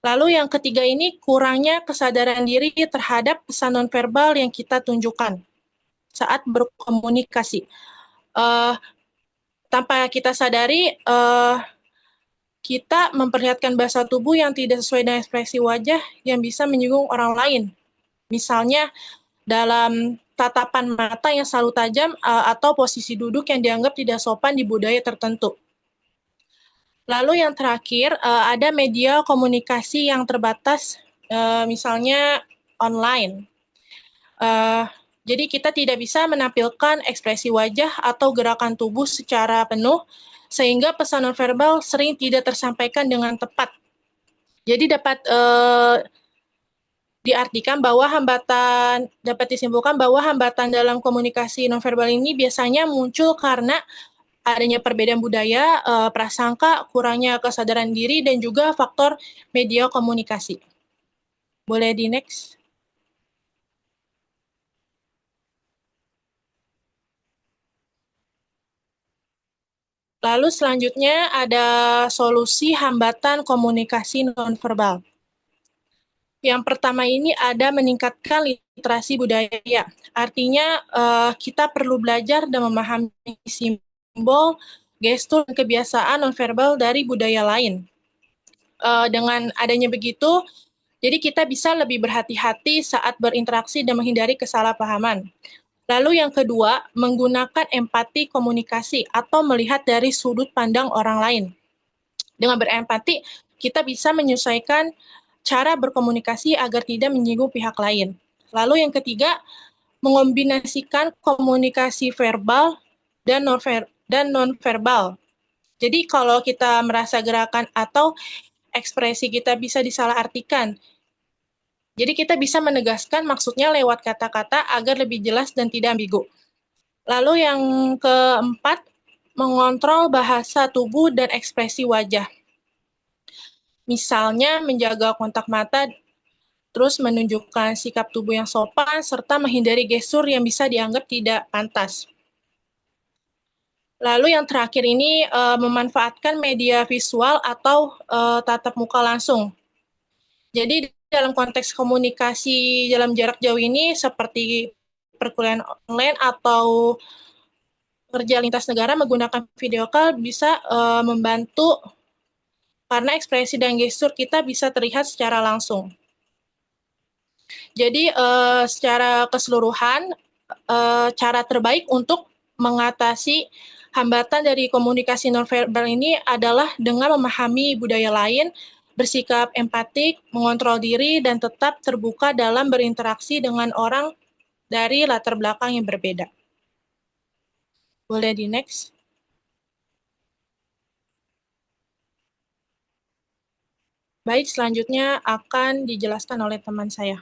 Lalu yang ketiga ini kurangnya kesadaran diri terhadap pesan nonverbal yang kita tunjukkan saat berkomunikasi. Tanpa kita sadari, kita memperlihatkan bahasa tubuh yang tidak sesuai dengan ekspresi wajah yang bisa menyinggung orang lain. Misalnya dalam tatapan mata yang selalu tajam atau posisi duduk yang dianggap tidak sopan di budaya tertentu. Lalu yang terakhir, ada media komunikasi yang terbatas, misalnya online. Jadi kita tidak bisa menampilkan ekspresi wajah atau gerakan tubuh secara penuh, sehingga pesan nonverbal sering tidak tersampaikan dengan tepat. Jadi dapat disimpulkan bahwa hambatan dalam komunikasi nonverbal ini biasanya muncul karena adanya perbedaan budaya, prasangka, kurangnya kesadaran diri, dan juga faktor media komunikasi. Boleh di next? Lalu selanjutnya ada solusi hambatan komunikasi nonverbal. Yang pertama ini ada meningkatkan literasi budaya. Artinya kita perlu belajar dan memahami simbol, gestur, dan kebiasaan nonverbal dari budaya lain. Dengan adanya begitu, jadi kita bisa lebih berhati-hati saat berinteraksi dan menghindari kesalahpahaman. Lalu yang kedua, menggunakan empati komunikasi atau melihat dari sudut pandang orang lain. Dengan berempati, kita bisa menyesuaikan cara berkomunikasi agar tidak menyinggung pihak lain. Lalu yang ketiga, mengombinasikan komunikasi verbal dan non-verbal. Jadi kalau kita merasa gerakan atau ekspresi kita bisa disalahartikan, jadi kita bisa menegaskan maksudnya lewat kata-kata agar lebih jelas dan tidak ambigu. Lalu yang keempat, mengontrol bahasa tubuh dan ekspresi wajah. Misalnya menjaga kontak mata, terus menunjukkan sikap tubuh yang sopan, serta menghindari gestur yang bisa dianggap tidak pantas. Lalu yang terakhir ini memanfaatkan media visual atau tatap muka langsung. Jadi dalam konteks komunikasi dalam jarak jauh ini seperti perkuliahan online atau kerja lintas negara menggunakan video call bisa membantu karena ekspresi dan gestur kita bisa terlihat secara langsung. Jadi secara keseluruhan cara terbaik untuk mengatasi hambatan dari komunikasi nonverbal ini adalah dengan memahami budaya lain, bersikap empatik, mengontrol diri, dan tetap terbuka dalam berinteraksi dengan orang dari latar belakang yang berbeda. Boleh di next? Baik, selanjutnya akan dijelaskan oleh teman saya.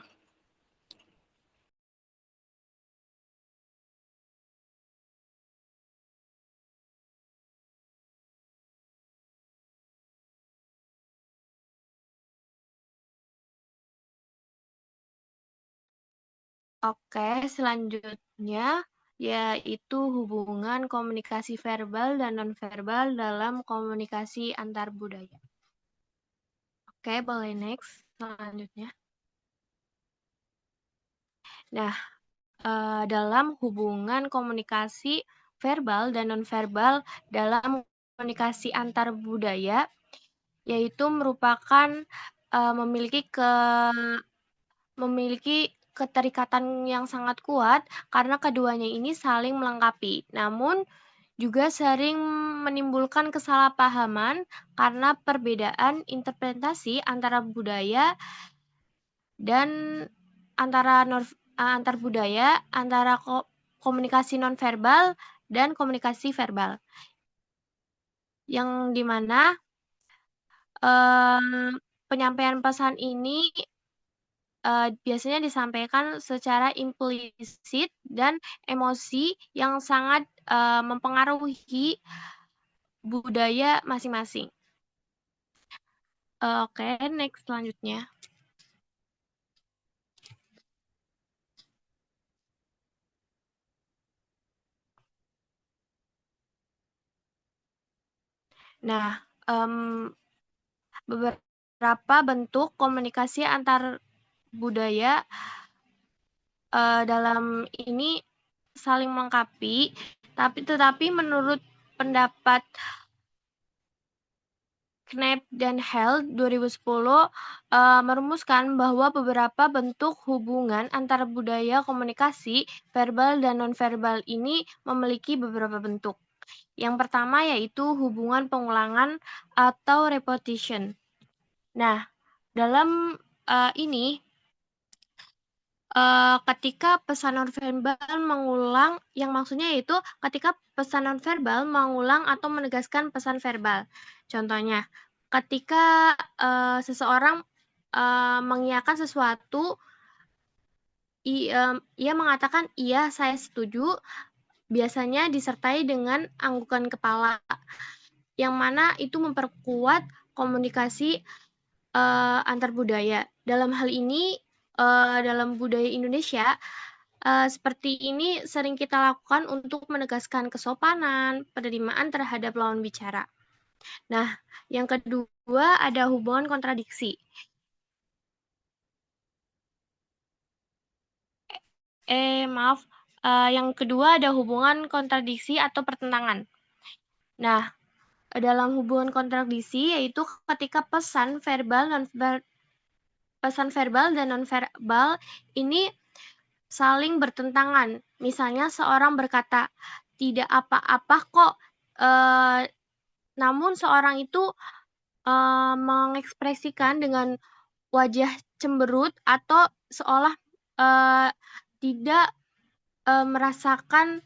Oke, selanjutnya yaitu hubungan komunikasi verbal dan nonverbal dalam komunikasi antar budaya. Oke, boleh next selanjutnya. Nah, dalam hubungan komunikasi verbal dan nonverbal dalam komunikasi antar budaya, yaitu merupakan memiliki keterikatan yang sangat kuat karena keduanya ini saling melengkapi. Namun juga sering menimbulkan kesalahpahaman karena perbedaan interpretasi antara budaya dan antar budaya, antara komunikasi nonverbal dan komunikasi verbal. Yang dimana penyampaian pesan ini biasanya disampaikan secara implisit dan emosi yang sangat mempengaruhi budaya masing-masing. Oke, next selanjutnya. Nah, beberapa bentuk komunikasi antar budaya dalam ini saling melengkapi, tetapi menurut pendapat Knapp dan Held 2010 merumuskan bahwa beberapa bentuk hubungan antara budaya komunikasi verbal dan nonverbal ini memiliki beberapa bentuk. Yang pertama yaitu hubungan pengulangan atau repetition. Nah, dalam ini ketika pesan nonverbal mengulang, yang maksudnya yaitu ketika pesan nonverbal mengulang atau menegaskan pesan verbal. Contohnya, ketika seseorang mengiyakan sesuatu, ia mengatakan iya saya setuju, biasanya disertai dengan anggukan kepala, yang mana itu memperkuat komunikasi antar budaya. Dalam hal ini, dalam budaya Indonesia, seperti ini sering kita lakukan untuk menegaskan kesopanan, penerimaan terhadap lawan bicara. Nah, yang kedua ada hubungan kontradiksi. Maaf, yang kedua ada hubungan kontradiksi atau pertentangan. Nah, dalam hubungan kontradiksi yaitu ketika pesan verbal dan nonverbal ini saling bertentangan. Misalnya seorang berkata, tidak apa-apa kok, namun seorang itu mengekspresikan dengan wajah cemberut atau seolah tidak merasakan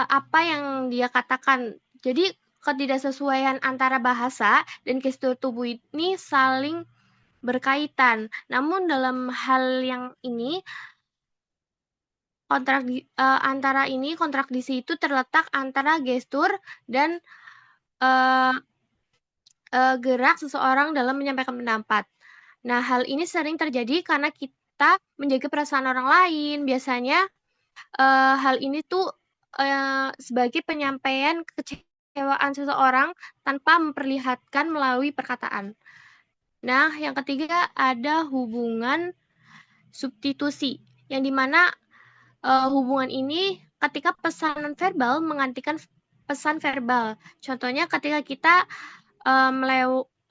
apa yang dia katakan. Jadi ketidaksesuaian antara bahasa dan gestur tubuh ini saling berkaitan. Namun dalam hal yang ini kontradiksi itu terletak antara gestur dan gerak seseorang dalam menyampaikan pendapat. Nah, hal ini sering terjadi karena kita menjaga perasaan orang lain. Biasanya hal ini tuh sebagai penyampaian kekecewaan seseorang tanpa memperlihatkan melalui perkataan. Nah, yang ketiga ada hubungan substitusi, yang dimana hubungan ini ketika pesan nonverbal menggantikan pesan verbal. Contohnya ketika kita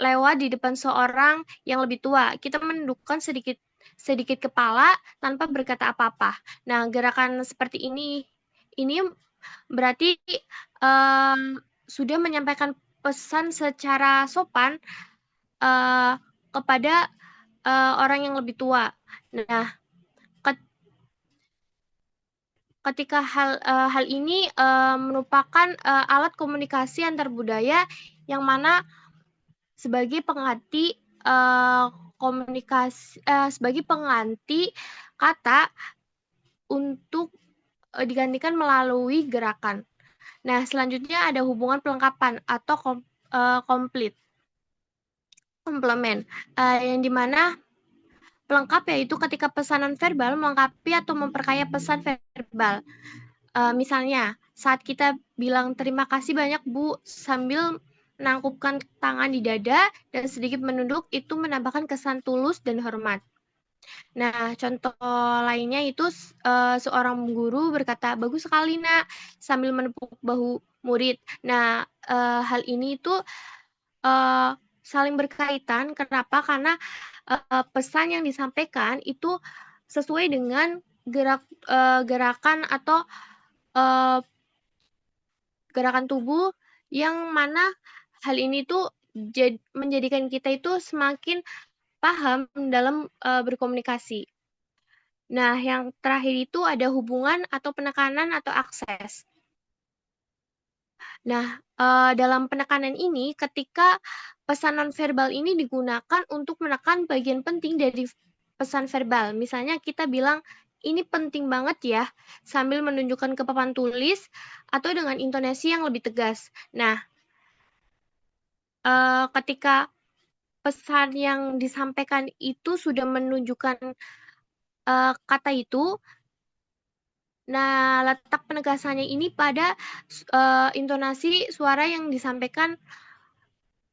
lewat di depan seorang yang lebih tua, kita menundukkan sedikit kepala tanpa berkata apa-apa. Nah, gerakan seperti ini berarti sudah menyampaikan pesan secara sopan kepada orang yang lebih tua. Nah, ketika hal ini merupakan alat komunikasi antar budaya yang mana sebagai pengganti sebagai pengganti kata untuk digantikan melalui gerakan. Nah, selanjutnya ada hubungan pelengkapan atau komplement, yang dimana pelengkap yaitu ketika pesan nonverbal melengkapi atau memperkaya pesan verbal. Misalnya, saat kita bilang terima kasih banyak Bu sambil menangkupkan tangan di dada dan sedikit menunduk, itu menambahkan kesan tulus dan hormat. Nah, contoh lainnya itu seorang guru berkata, bagus sekali nak, sambil menepuk bahu murid. Nah, hal ini itu saling berkaitan. Kenapa? Karena pesan yang disampaikan itu sesuai dengan gerakan atau gerakan tubuh yang mana hal ini tuh menjadikan kita itu semakin paham dalam berkomunikasi. Nah, yang terakhir itu ada hubungan atau penekanan atau akses. Nah, dalam penekanan ini ketika pesan nonverbal ini digunakan untuk menekan bagian penting dari pesan verbal. Misalnya kita bilang, "Ini penting banget ya," sambil menunjukkan ke papan tulis atau dengan intonasi yang lebih tegas. Nah, ketika pesan yang disampaikan itu sudah menunjukkan kata itu, nah letak penegasannya ini pada intonasi suara yang disampaikan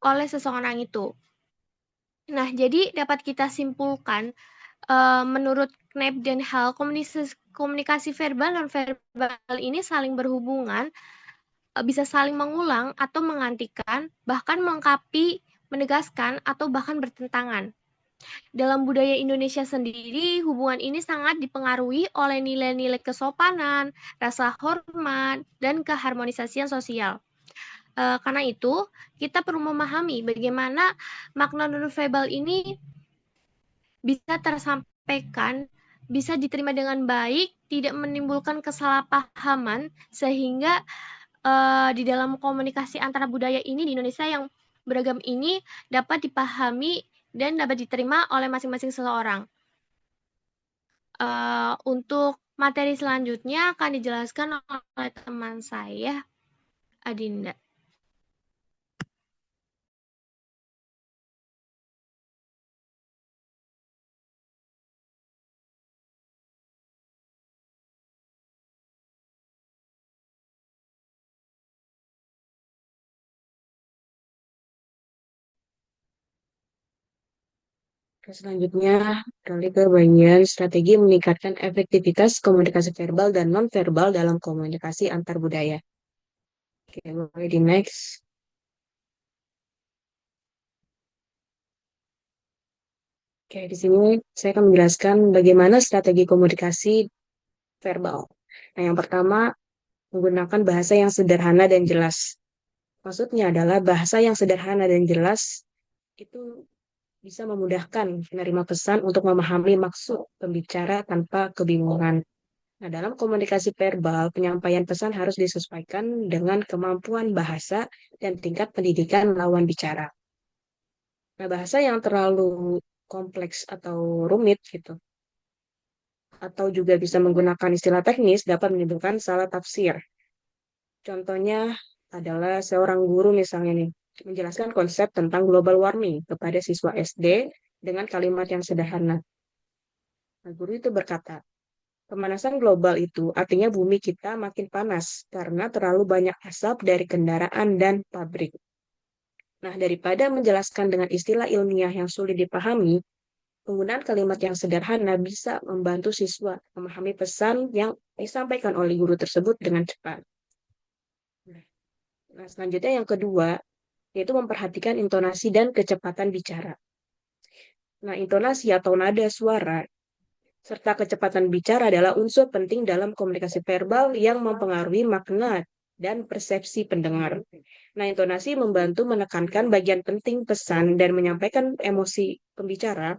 oleh seseorang itu. Nah, jadi dapat kita simpulkan menurut Knapp dan Hall, komunikasi verbal dan verbal ini saling berhubungan, bisa saling mengulang atau menggantikan, bahkan melengkapi, menegaskan, atau bahkan bertentangan. Dalam budaya Indonesia sendiri, hubungan ini sangat dipengaruhi oleh nilai-nilai kesopanan, rasa hormat, dan keharmonisasian sosial. Karena itu, kita perlu memahami bagaimana makna nonverbal ini bisa tersampaikan, bisa diterima dengan baik, tidak menimbulkan kesalahpahaman, sehingga di dalam komunikasi antara budaya ini di Indonesia yang beragam ini dapat dipahami dan dapat diterima oleh masing-masing seseorang. Untuk materi selanjutnya akan dijelaskan oleh teman saya, Adinda. Selanjutnya, beralih ke bagian strategi meningkatkan efektivitas komunikasi verbal dan non-verbal dalam komunikasi antar budaya. Oke, boleh di next. Oke, di sini saya akan menjelaskan bagaimana strategi komunikasi verbal. Nah, yang pertama, menggunakan bahasa yang sederhana dan jelas. Maksudnya adalah bahasa yang sederhana dan jelas itu bisa memudahkan penerima pesan untuk memahami maksud pembicara tanpa kebingungan. Nah, dalam komunikasi verbal, penyampaian pesan harus disesuaikan dengan kemampuan bahasa dan tingkat pendidikan lawan bicara. Nah, bahasa yang terlalu kompleks atau rumit gitu, atau juga bisa menggunakan istilah teknis dapat menimbulkan salah tafsir. Contohnya adalah seorang guru misalnya nih, menjelaskan konsep tentang global warming kepada siswa SD dengan kalimat yang sederhana. Nah, guru itu berkata, pemanasan global itu artinya bumi kita makin panas karena terlalu banyak asap dari kendaraan dan pabrik. Nah, daripada menjelaskan dengan istilah ilmiah yang sulit dipahami, penggunaan kalimat yang sederhana bisa membantu siswa memahami pesan yang disampaikan oleh guru tersebut dengan cepat. Nah, selanjutnya yang kedua, yaitu memperhatikan intonasi dan kecepatan bicara. Nah, intonasi atau nada suara serta kecepatan bicara adalah unsur penting dalam komunikasi verbal yang mempengaruhi makna dan persepsi pendengar. Nah, intonasi membantu menekankan bagian penting pesan dan menyampaikan emosi pembicara.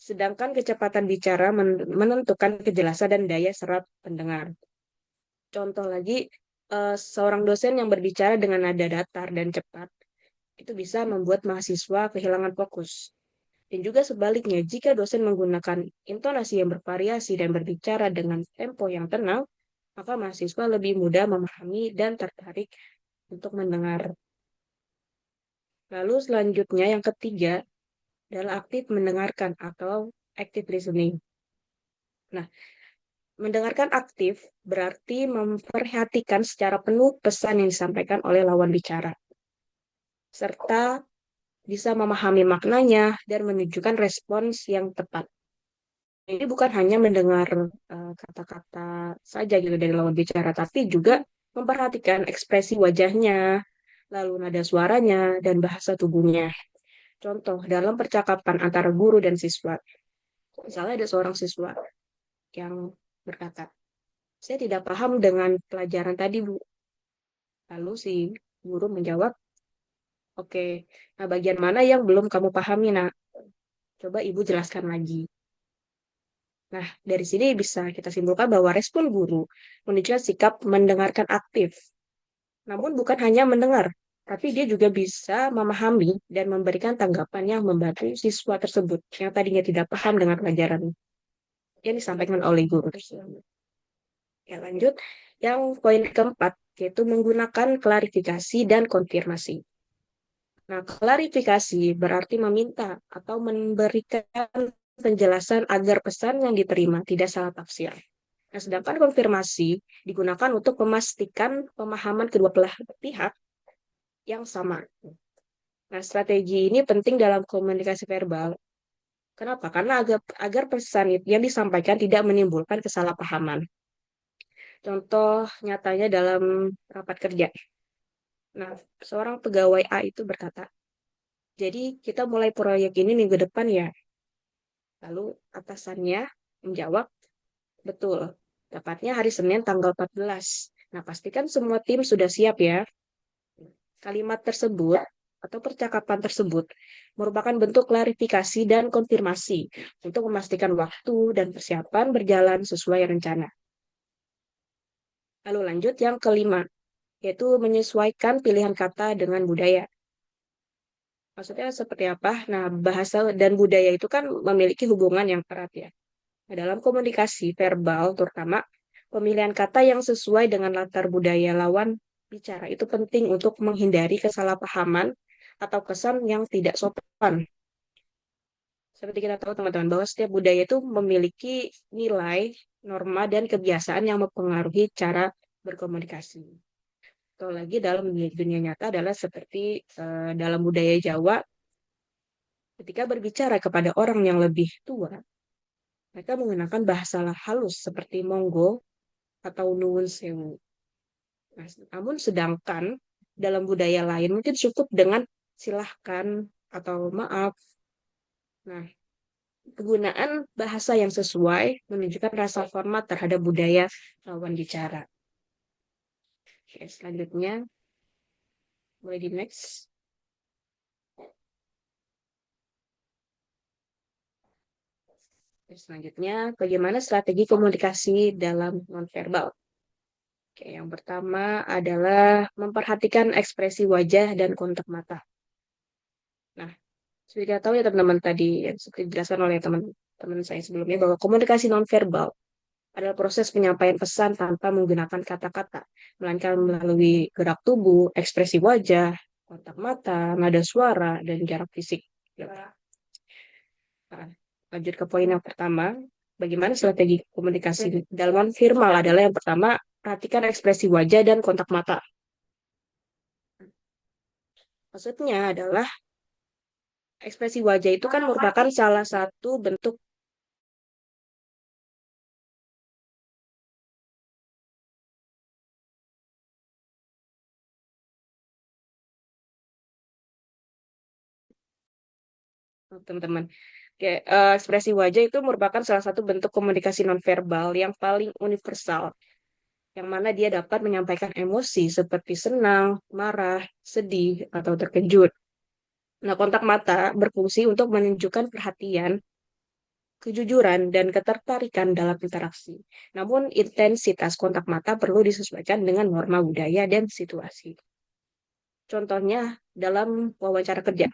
Sedangkan kecepatan bicara menentukan kejelasan dan daya serap pendengar. Contoh lagi, seorang dosen yang berbicara dengan nada datar dan cepat itu bisa membuat mahasiswa kehilangan fokus. Dan juga sebaliknya, jika dosen menggunakan intonasi yang bervariasi dan berbicara dengan tempo yang tenang, maka mahasiswa lebih mudah memahami dan tertarik untuk mendengar. Lalu selanjutnya yang ketiga adalah aktif mendengarkan atau active listening. Nah, mendengarkan aktif berarti memperhatikan secara penuh pesan yang disampaikan oleh lawan bicara, serta bisa memahami maknanya dan menunjukkan respons yang tepat. Ini bukan hanya mendengar kata-kata saja gitu dari lawan bicara, tapi juga memperhatikan ekspresi wajahnya, lalu nada suaranya, dan bahasa tubuhnya. Contoh, dalam percakapan antara guru dan siswa. Misalnya ada seorang siswa yang berkata, saya tidak paham dengan pelajaran tadi, Bu. Lalu si guru menjawab, oke, nah bagian mana yang belum kamu pahami, nak? Coba Ibu jelaskan lagi. Nah, dari sini bisa kita simpulkan bahwa respon guru menunjukkan sikap mendengarkan aktif. Namun bukan hanya mendengar, tapi dia juga bisa memahami dan memberikan tanggapan yang membantu siswa tersebut yang tadinya tidak paham dengan pelajaran yang disampaikan oleh guru tersebut. Ya, lanjut. Yang poin keempat, yaitu menggunakan klarifikasi dan konfirmasi. Nah, klarifikasi berarti meminta atau memberikan penjelasan agar pesan yang diterima tidak salah tafsir. Nah, sedangkan konfirmasi digunakan untuk memastikan pemahaman kedua belah pihak yang sama. Nah, strategi ini penting dalam komunikasi verbal. Kenapa? Karena agar pesan yang disampaikan tidak menimbulkan kesalahpahaman. Contoh nyatanya dalam rapat kerja. Nah, seorang pegawai A itu berkata, jadi kita mulai proyek ini minggu depan ya. Lalu atasannya menjawab, betul, tepatnya hari Senin tanggal 14. Nah, pastikan semua tim sudah siap ya. Kalimat tersebut atau percakapan tersebut merupakan bentuk klarifikasi dan konfirmasi untuk memastikan waktu dan persiapan berjalan sesuai rencana. Lalu lanjut yang kelima, yaitu menyesuaikan pilihan kata dengan budaya. Maksudnya seperti apa? Nah, bahasa dan budaya itu kan memiliki hubungan yang erat ya. Nah, dalam komunikasi verbal, terutama pemilihan kata yang sesuai dengan latar budaya lawan bicara itu penting untuk menghindari kesalahpahaman atau kesan yang tidak sopan. Seperti kita tahu teman-teman bahwa setiap budaya itu memiliki nilai, norma, dan kebiasaan yang mempengaruhi cara berkomunikasi. Atau lagi dalam dunia nyata adalah seperti dalam budaya Jawa, ketika berbicara kepada orang yang lebih tua, mereka menggunakan bahasa halus seperti monggo atau nuwun sewu. Nah, namun sedangkan dalam budaya lain mungkin cukup dengan silahkan atau maaf. Nah, penggunaan bahasa yang sesuai menunjukkan rasa hormat terhadap budaya lawan bicara. Oke, selanjutnya, mulai di next. Selanjutnya, bagaimana strategi komunikasi dalam nonverbal? Oke, yang pertama adalah memperhatikan ekspresi wajah dan kontak mata. Nah, seperti kita tahu ya teman-teman tadi, yang seperti dijelaskan oleh teman-teman saya sebelumnya, bahwa komunikasi nonverbal adalah proses penyampaian pesan tanpa menggunakan kata-kata, melainkan melalui gerak tubuh, ekspresi wajah, kontak mata, nada suara, dan jarak fisik. Nah, lanjut ke poin yang pertama, bagaimana strategi komunikasi dalam nonverbal adalah yang pertama, perhatikan ekspresi wajah dan kontak mata. Maksudnya adalah ekspresi wajah itu kan merupakan salah satu bentuk teman-teman. Kayak, ekspresi wajah itu merupakan salah satu bentuk komunikasi nonverbal yang paling universal, yang mana dia dapat menyampaikan emosi seperti senang, marah, sedih, atau terkejut. Nah, kontak mata berfungsi untuk menunjukkan perhatian, kejujuran, dan ketertarikan dalam interaksi. Namun, intensitas kontak mata perlu disesuaikan dengan norma budaya dan situasi. Contohnya, dalam wawancara kerja.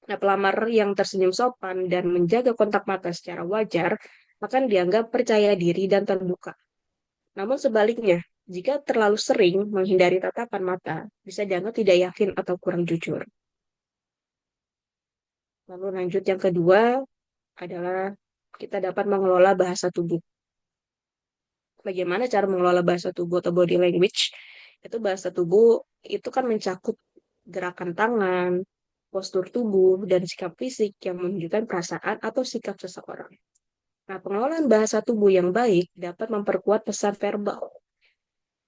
Nah, pelamar yang tersenyum sopan dan menjaga kontak mata secara wajar akan dianggap percaya diri dan terbuka. Namun sebaliknya, jika terlalu sering menghindari tatapan mata, bisa dianggap tidak yakin atau kurang jujur. Lalu lanjut yang kedua adalah kita dapat mengelola bahasa tubuh. Bagaimana cara mengelola bahasa tubuh atau body language? Itu bahasa tubuh itu kan mencakup gerakan tangan, postur tubuh, dan sikap fisik yang menunjukkan perasaan atau sikap seseorang. Nah, pengelolaan bahasa tubuh yang baik dapat memperkuat pesan verbal,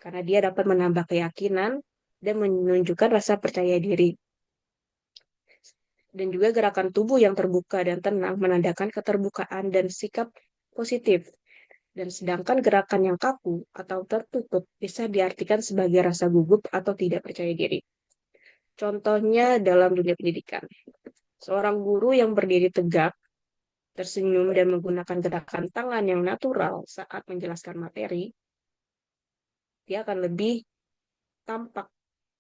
karena dia dapat menambah keyakinan dan menunjukkan rasa percaya diri. Dan juga gerakan tubuh yang terbuka dan tenang menandakan keterbukaan dan sikap positif. Dan sedangkan gerakan yang kaku atau tertutup bisa diartikan sebagai rasa gugup atau tidak percaya diri. Contohnya dalam dunia pendidikan. Seorang guru yang berdiri tegak, tersenyum dan menggunakan gerakan tangan yang natural saat menjelaskan materi, dia akan lebih tampak,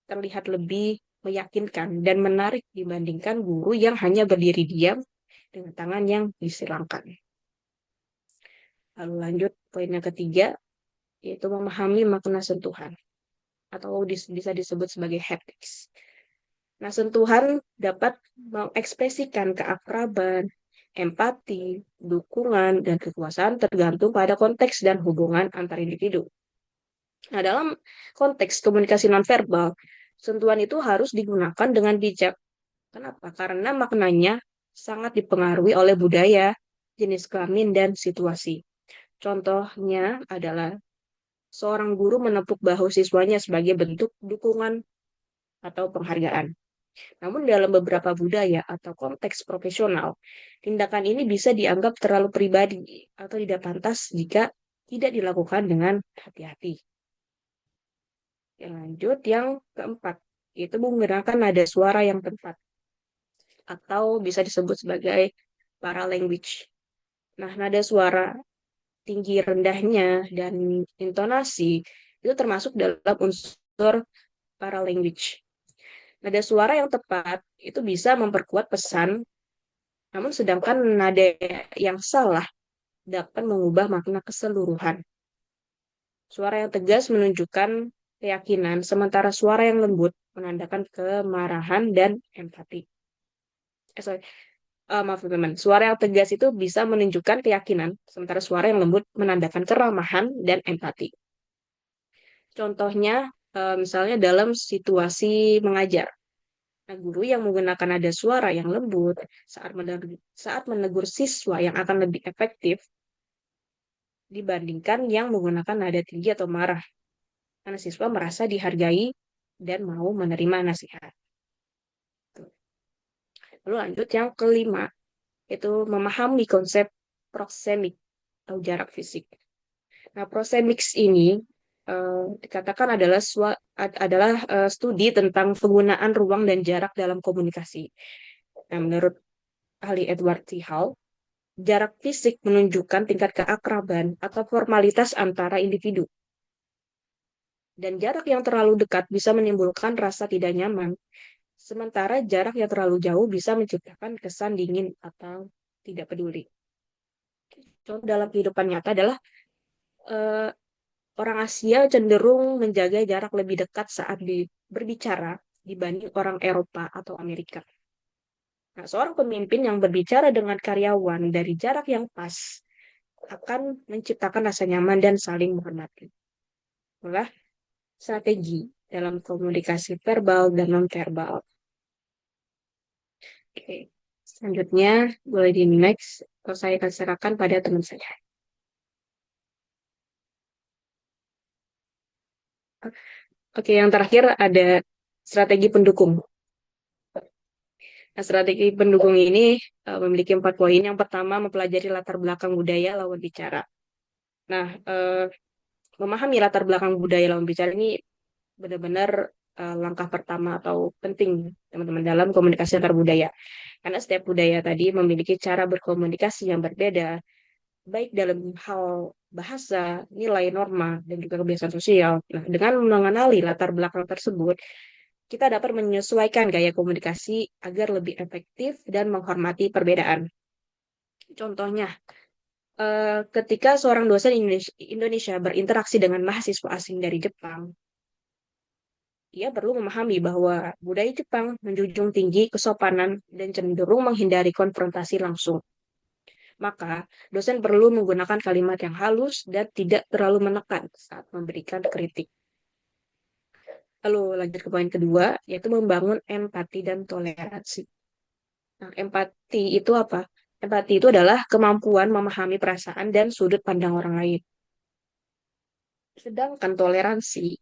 terlihat lebih meyakinkan dan menarik dibandingkan guru yang hanya berdiri diam dengan tangan yang disilangkan. Lalu lanjut poin yang ketiga, yaitu memahami makna sentuhan atau bisa disebut sebagai haptics. Nah, sentuhan dapat mengekspresikan keakraban, empati, dukungan, dan kekuasaan tergantung pada konteks dan hubungan antar individu. Nah, dalam konteks komunikasi nonverbal, sentuhan itu harus digunakan dengan bijak. Kenapa? Karena maknanya sangat dipengaruhi oleh budaya, jenis kelamin, dan situasi. Contohnya adalah seorang guru menepuk bahu siswanya sebagai bentuk dukungan atau penghargaan. Namun dalam beberapa budaya atau konteks profesional, tindakan ini bisa dianggap terlalu pribadi atau tidak pantas jika tidak dilakukan dengan hati-hati. Yang lanjut, yang keempat, yaitu menggunakan nada suara yang tepat atau bisa disebut sebagai paralanguage. Nah, nada suara tinggi rendahnya dan intonasi itu termasuk dalam unsur paralanguage. Nada suara yang tepat itu bisa memperkuat pesan, namun sedangkan nada yang salah dapat mengubah makna keseluruhan. Suara yang tegas menunjukkan keyakinan, sementara suara yang lembut menandakan kemarahan dan empati. Maaf teman-teman, suara yang tegas itu bisa menunjukkan keyakinan, sementara suara yang lembut menandakan keramahan dan empati. Contohnya, misalnya dalam situasi mengajar. Nah, guru yang menggunakan nada suara yang lembut saat menegur siswa yang akan lebih efektif dibandingkan yang menggunakan nada tinggi atau marah. Karena siswa merasa dihargai dan mau menerima nasihat. Lalu lanjut yang kelima, yaitu memahami konsep proxemic atau jarak fisik. Nah, proxemics ini dikatakan adalah studi tentang penggunaan ruang dan jarak dalam komunikasi. Nah, menurut ahli Edward T. Hall, jarak fisik menunjukkan tingkat keakraban atau formalitas antara individu. Dan jarak yang terlalu dekat bisa menimbulkan rasa tidak nyaman, sementara jarak yang terlalu jauh bisa menciptakan kesan dingin atau tidak peduli. Contoh dalam kehidupan nyata adalah orang Asia cenderung menjaga jarak lebih dekat saat berbicara dibanding orang Eropa atau Amerika. Nah, seorang pemimpin yang berbicara dengan karyawan dari jarak yang pas akan menciptakan rasa nyaman dan saling menghormati. Itulah strategi dalam komunikasi verbal dan non-verbal. Oke, selanjutnya boleh di next, atau saya akan serahkan pada teman saya. Oke, yang terakhir ada strategi pendukung. Nah, strategi pendukung ini memiliki 4 poin. Yang pertama, mempelajari latar belakang budaya lawan bicara. Nah, memahami latar belakang budaya lawan bicara ini benar-benar langkah pertama atau penting teman-teman dalam komunikasi antar budaya. Karena setiap budaya tadi memiliki cara berkomunikasi yang berbeda, baik dalam hal bahasa, nilai, norma, dan juga kebiasaan sosial. Nah, dengan mengenali latar belakang tersebut, kita dapat menyesuaikan gaya komunikasi agar lebih efektif dan menghormati perbedaan. Contohnya, ketika seorang dosen Indonesia berinteraksi dengan mahasiswa asing dari Jepang, ia perlu memahami bahwa budaya Jepang menjunjung tinggi kesopanan dan cenderung menghindari konfrontasi langsung. Maka, dosen perlu menggunakan kalimat yang halus dan tidak terlalu menekan saat memberikan kritik. Lalu lanjut ke poin kedua, yaitu membangun empati dan toleransi. Nah, empati itu apa? Empati itu adalah kemampuan memahami perasaan dan sudut pandang orang lain. Sedangkan toleransi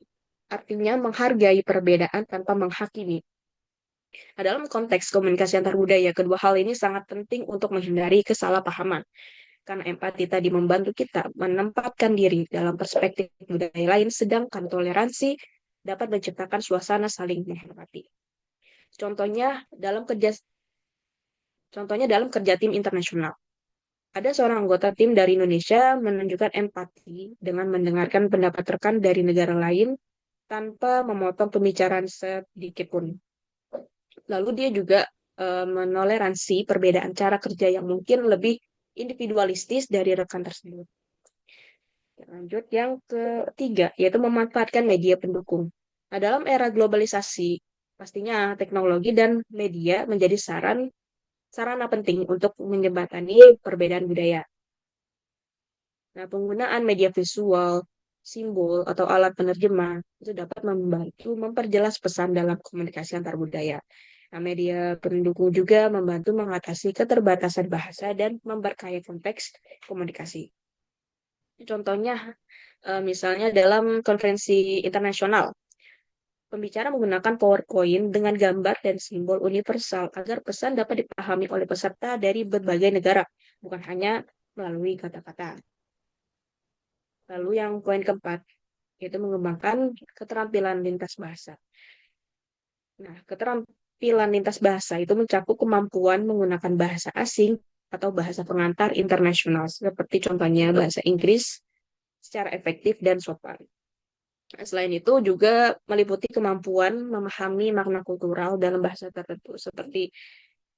artinya menghargai perbedaan tanpa menghakimi. Nah, dalam konteks komunikasi antar budaya, kedua hal ini sangat penting untuk menghindari kesalahpahaman. Karena empati tadi membantu kita menempatkan diri dalam perspektif budaya lain, sedangkan toleransi dapat menciptakan suasana saling menghormati. Contohnya dalam kerja tim internasional. Ada seorang anggota tim dari Indonesia menunjukkan empati dengan mendengarkan pendapat rekan dari negara lain tanpa memotong pembicaraan sedikit pun. Lalu dia juga menoleransi perbedaan cara kerja yang mungkin lebih individualistis dari rekan tersebut. Lanjut yang ketiga, yaitu memanfaatkan media pendukung. Nah, dalam era globalisasi, pastinya teknologi dan media menjadi sarana penting untuk menjembatani perbedaan budaya. Nah, penggunaan media visual, simbol, atau alat penerjemah itu dapat membantu memperjelas pesan dalam komunikasi antar budaya. Nah, media pendukung juga membantu mengatasi keterbatasan bahasa dan memperkaya konteks komunikasi. Contohnya, misalnya dalam konferensi internasional, pembicara menggunakan PowerPoint dengan gambar dan simbol universal agar pesan dapat dipahami oleh peserta dari berbagai negara, bukan hanya melalui kata-kata. Lalu yang poin keempat, yaitu mengembangkan keterampilan lintas bahasa. Nah, keterampilan lintas bahasa itu mencakup kemampuan menggunakan bahasa asing atau bahasa pengantar internasional, seperti contohnya bahasa Inggris, secara efektif dan sopan. Selain itu juga meliputi kemampuan memahami makna kultural dalam bahasa tertentu seperti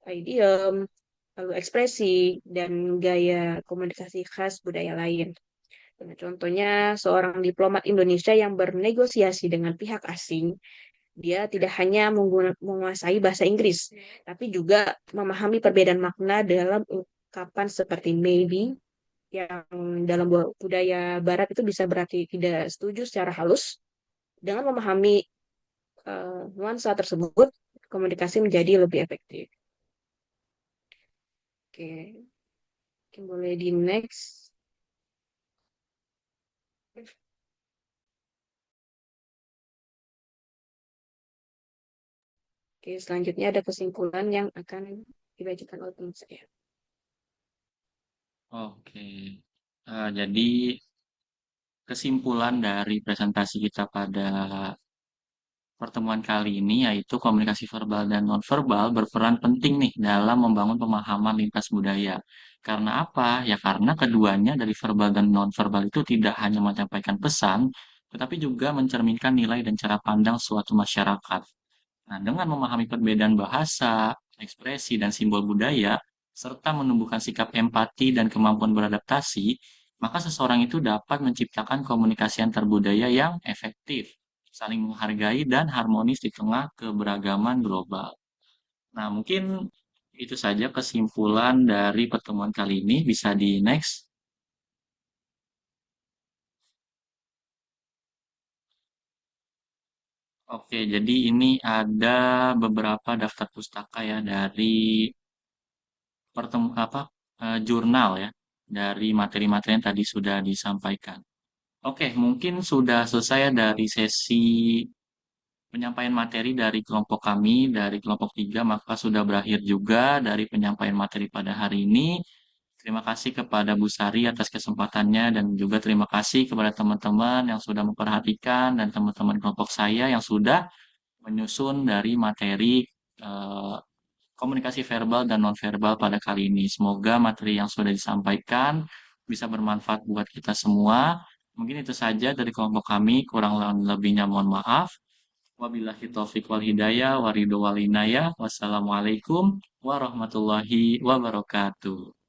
idiom, lalu ekspresi, dan gaya komunikasi khas budaya lain. Nah, contohnya seorang diplomat Indonesia yang bernegosiasi dengan pihak asing, dia tidak hanya menguasai bahasa Inggris, tapi juga memahami perbedaan makna dalam ungkapan seperti maybe, yang dalam budaya Barat itu bisa berarti tidak setuju secara halus. Dengan memahami nuansa tersebut, komunikasi menjadi lebih efektif. Oke, mungkin boleh di next. Oke, selanjutnya ada kesimpulan yang akan dibacakan oleh teman saya. Oke. Jadi kesimpulan dari presentasi kita pada pertemuan kali ini yaitu komunikasi verbal dan nonverbal berperan penting nih dalam membangun pemahaman lintas budaya. Karena apa? Ya karena keduanya dari verbal dan nonverbal itu tidak hanya menyampaikan pesan, tetapi juga mencerminkan nilai dan cara pandang suatu masyarakat. Nah, dengan memahami perbedaan bahasa, ekspresi, dan simbol budaya, serta menumbuhkan sikap empati dan kemampuan beradaptasi, maka seseorang itu dapat menciptakan komunikasi antar budaya yang efektif, saling menghargai, dan harmonis di tengah keberagaman global. Nah, mungkin itu saja kesimpulan dari pertemuan kali ini. Bisa di next. Oke, jadi ini ada beberapa daftar pustaka ya dari jurnal ya dari materi-materi yang tadi sudah disampaikan. Oke, mungkin sudah selesai ya dari sesi penyampaian materi dari kelompok kami, dari kelompok 3, maka sudah berakhir juga dari penyampaian materi pada hari ini. Terima kasih kepada Bu Sari atas kesempatannya dan juga terima kasih kepada teman-teman yang sudah memperhatikan dan teman-teman kelompok saya yang sudah menyusun dari materi eh, komunikasi verbal dan nonverbal pada kali ini. Semoga materi yang sudah disampaikan bisa bermanfaat buat kita semua. Mungkin itu saja dari kelompok kami, kurang lebihnya mohon maaf. Wabillahi taufiq wal hidayah, waridho wal inayah. Wassalamualaikum warahmatullahi wabarakatuh.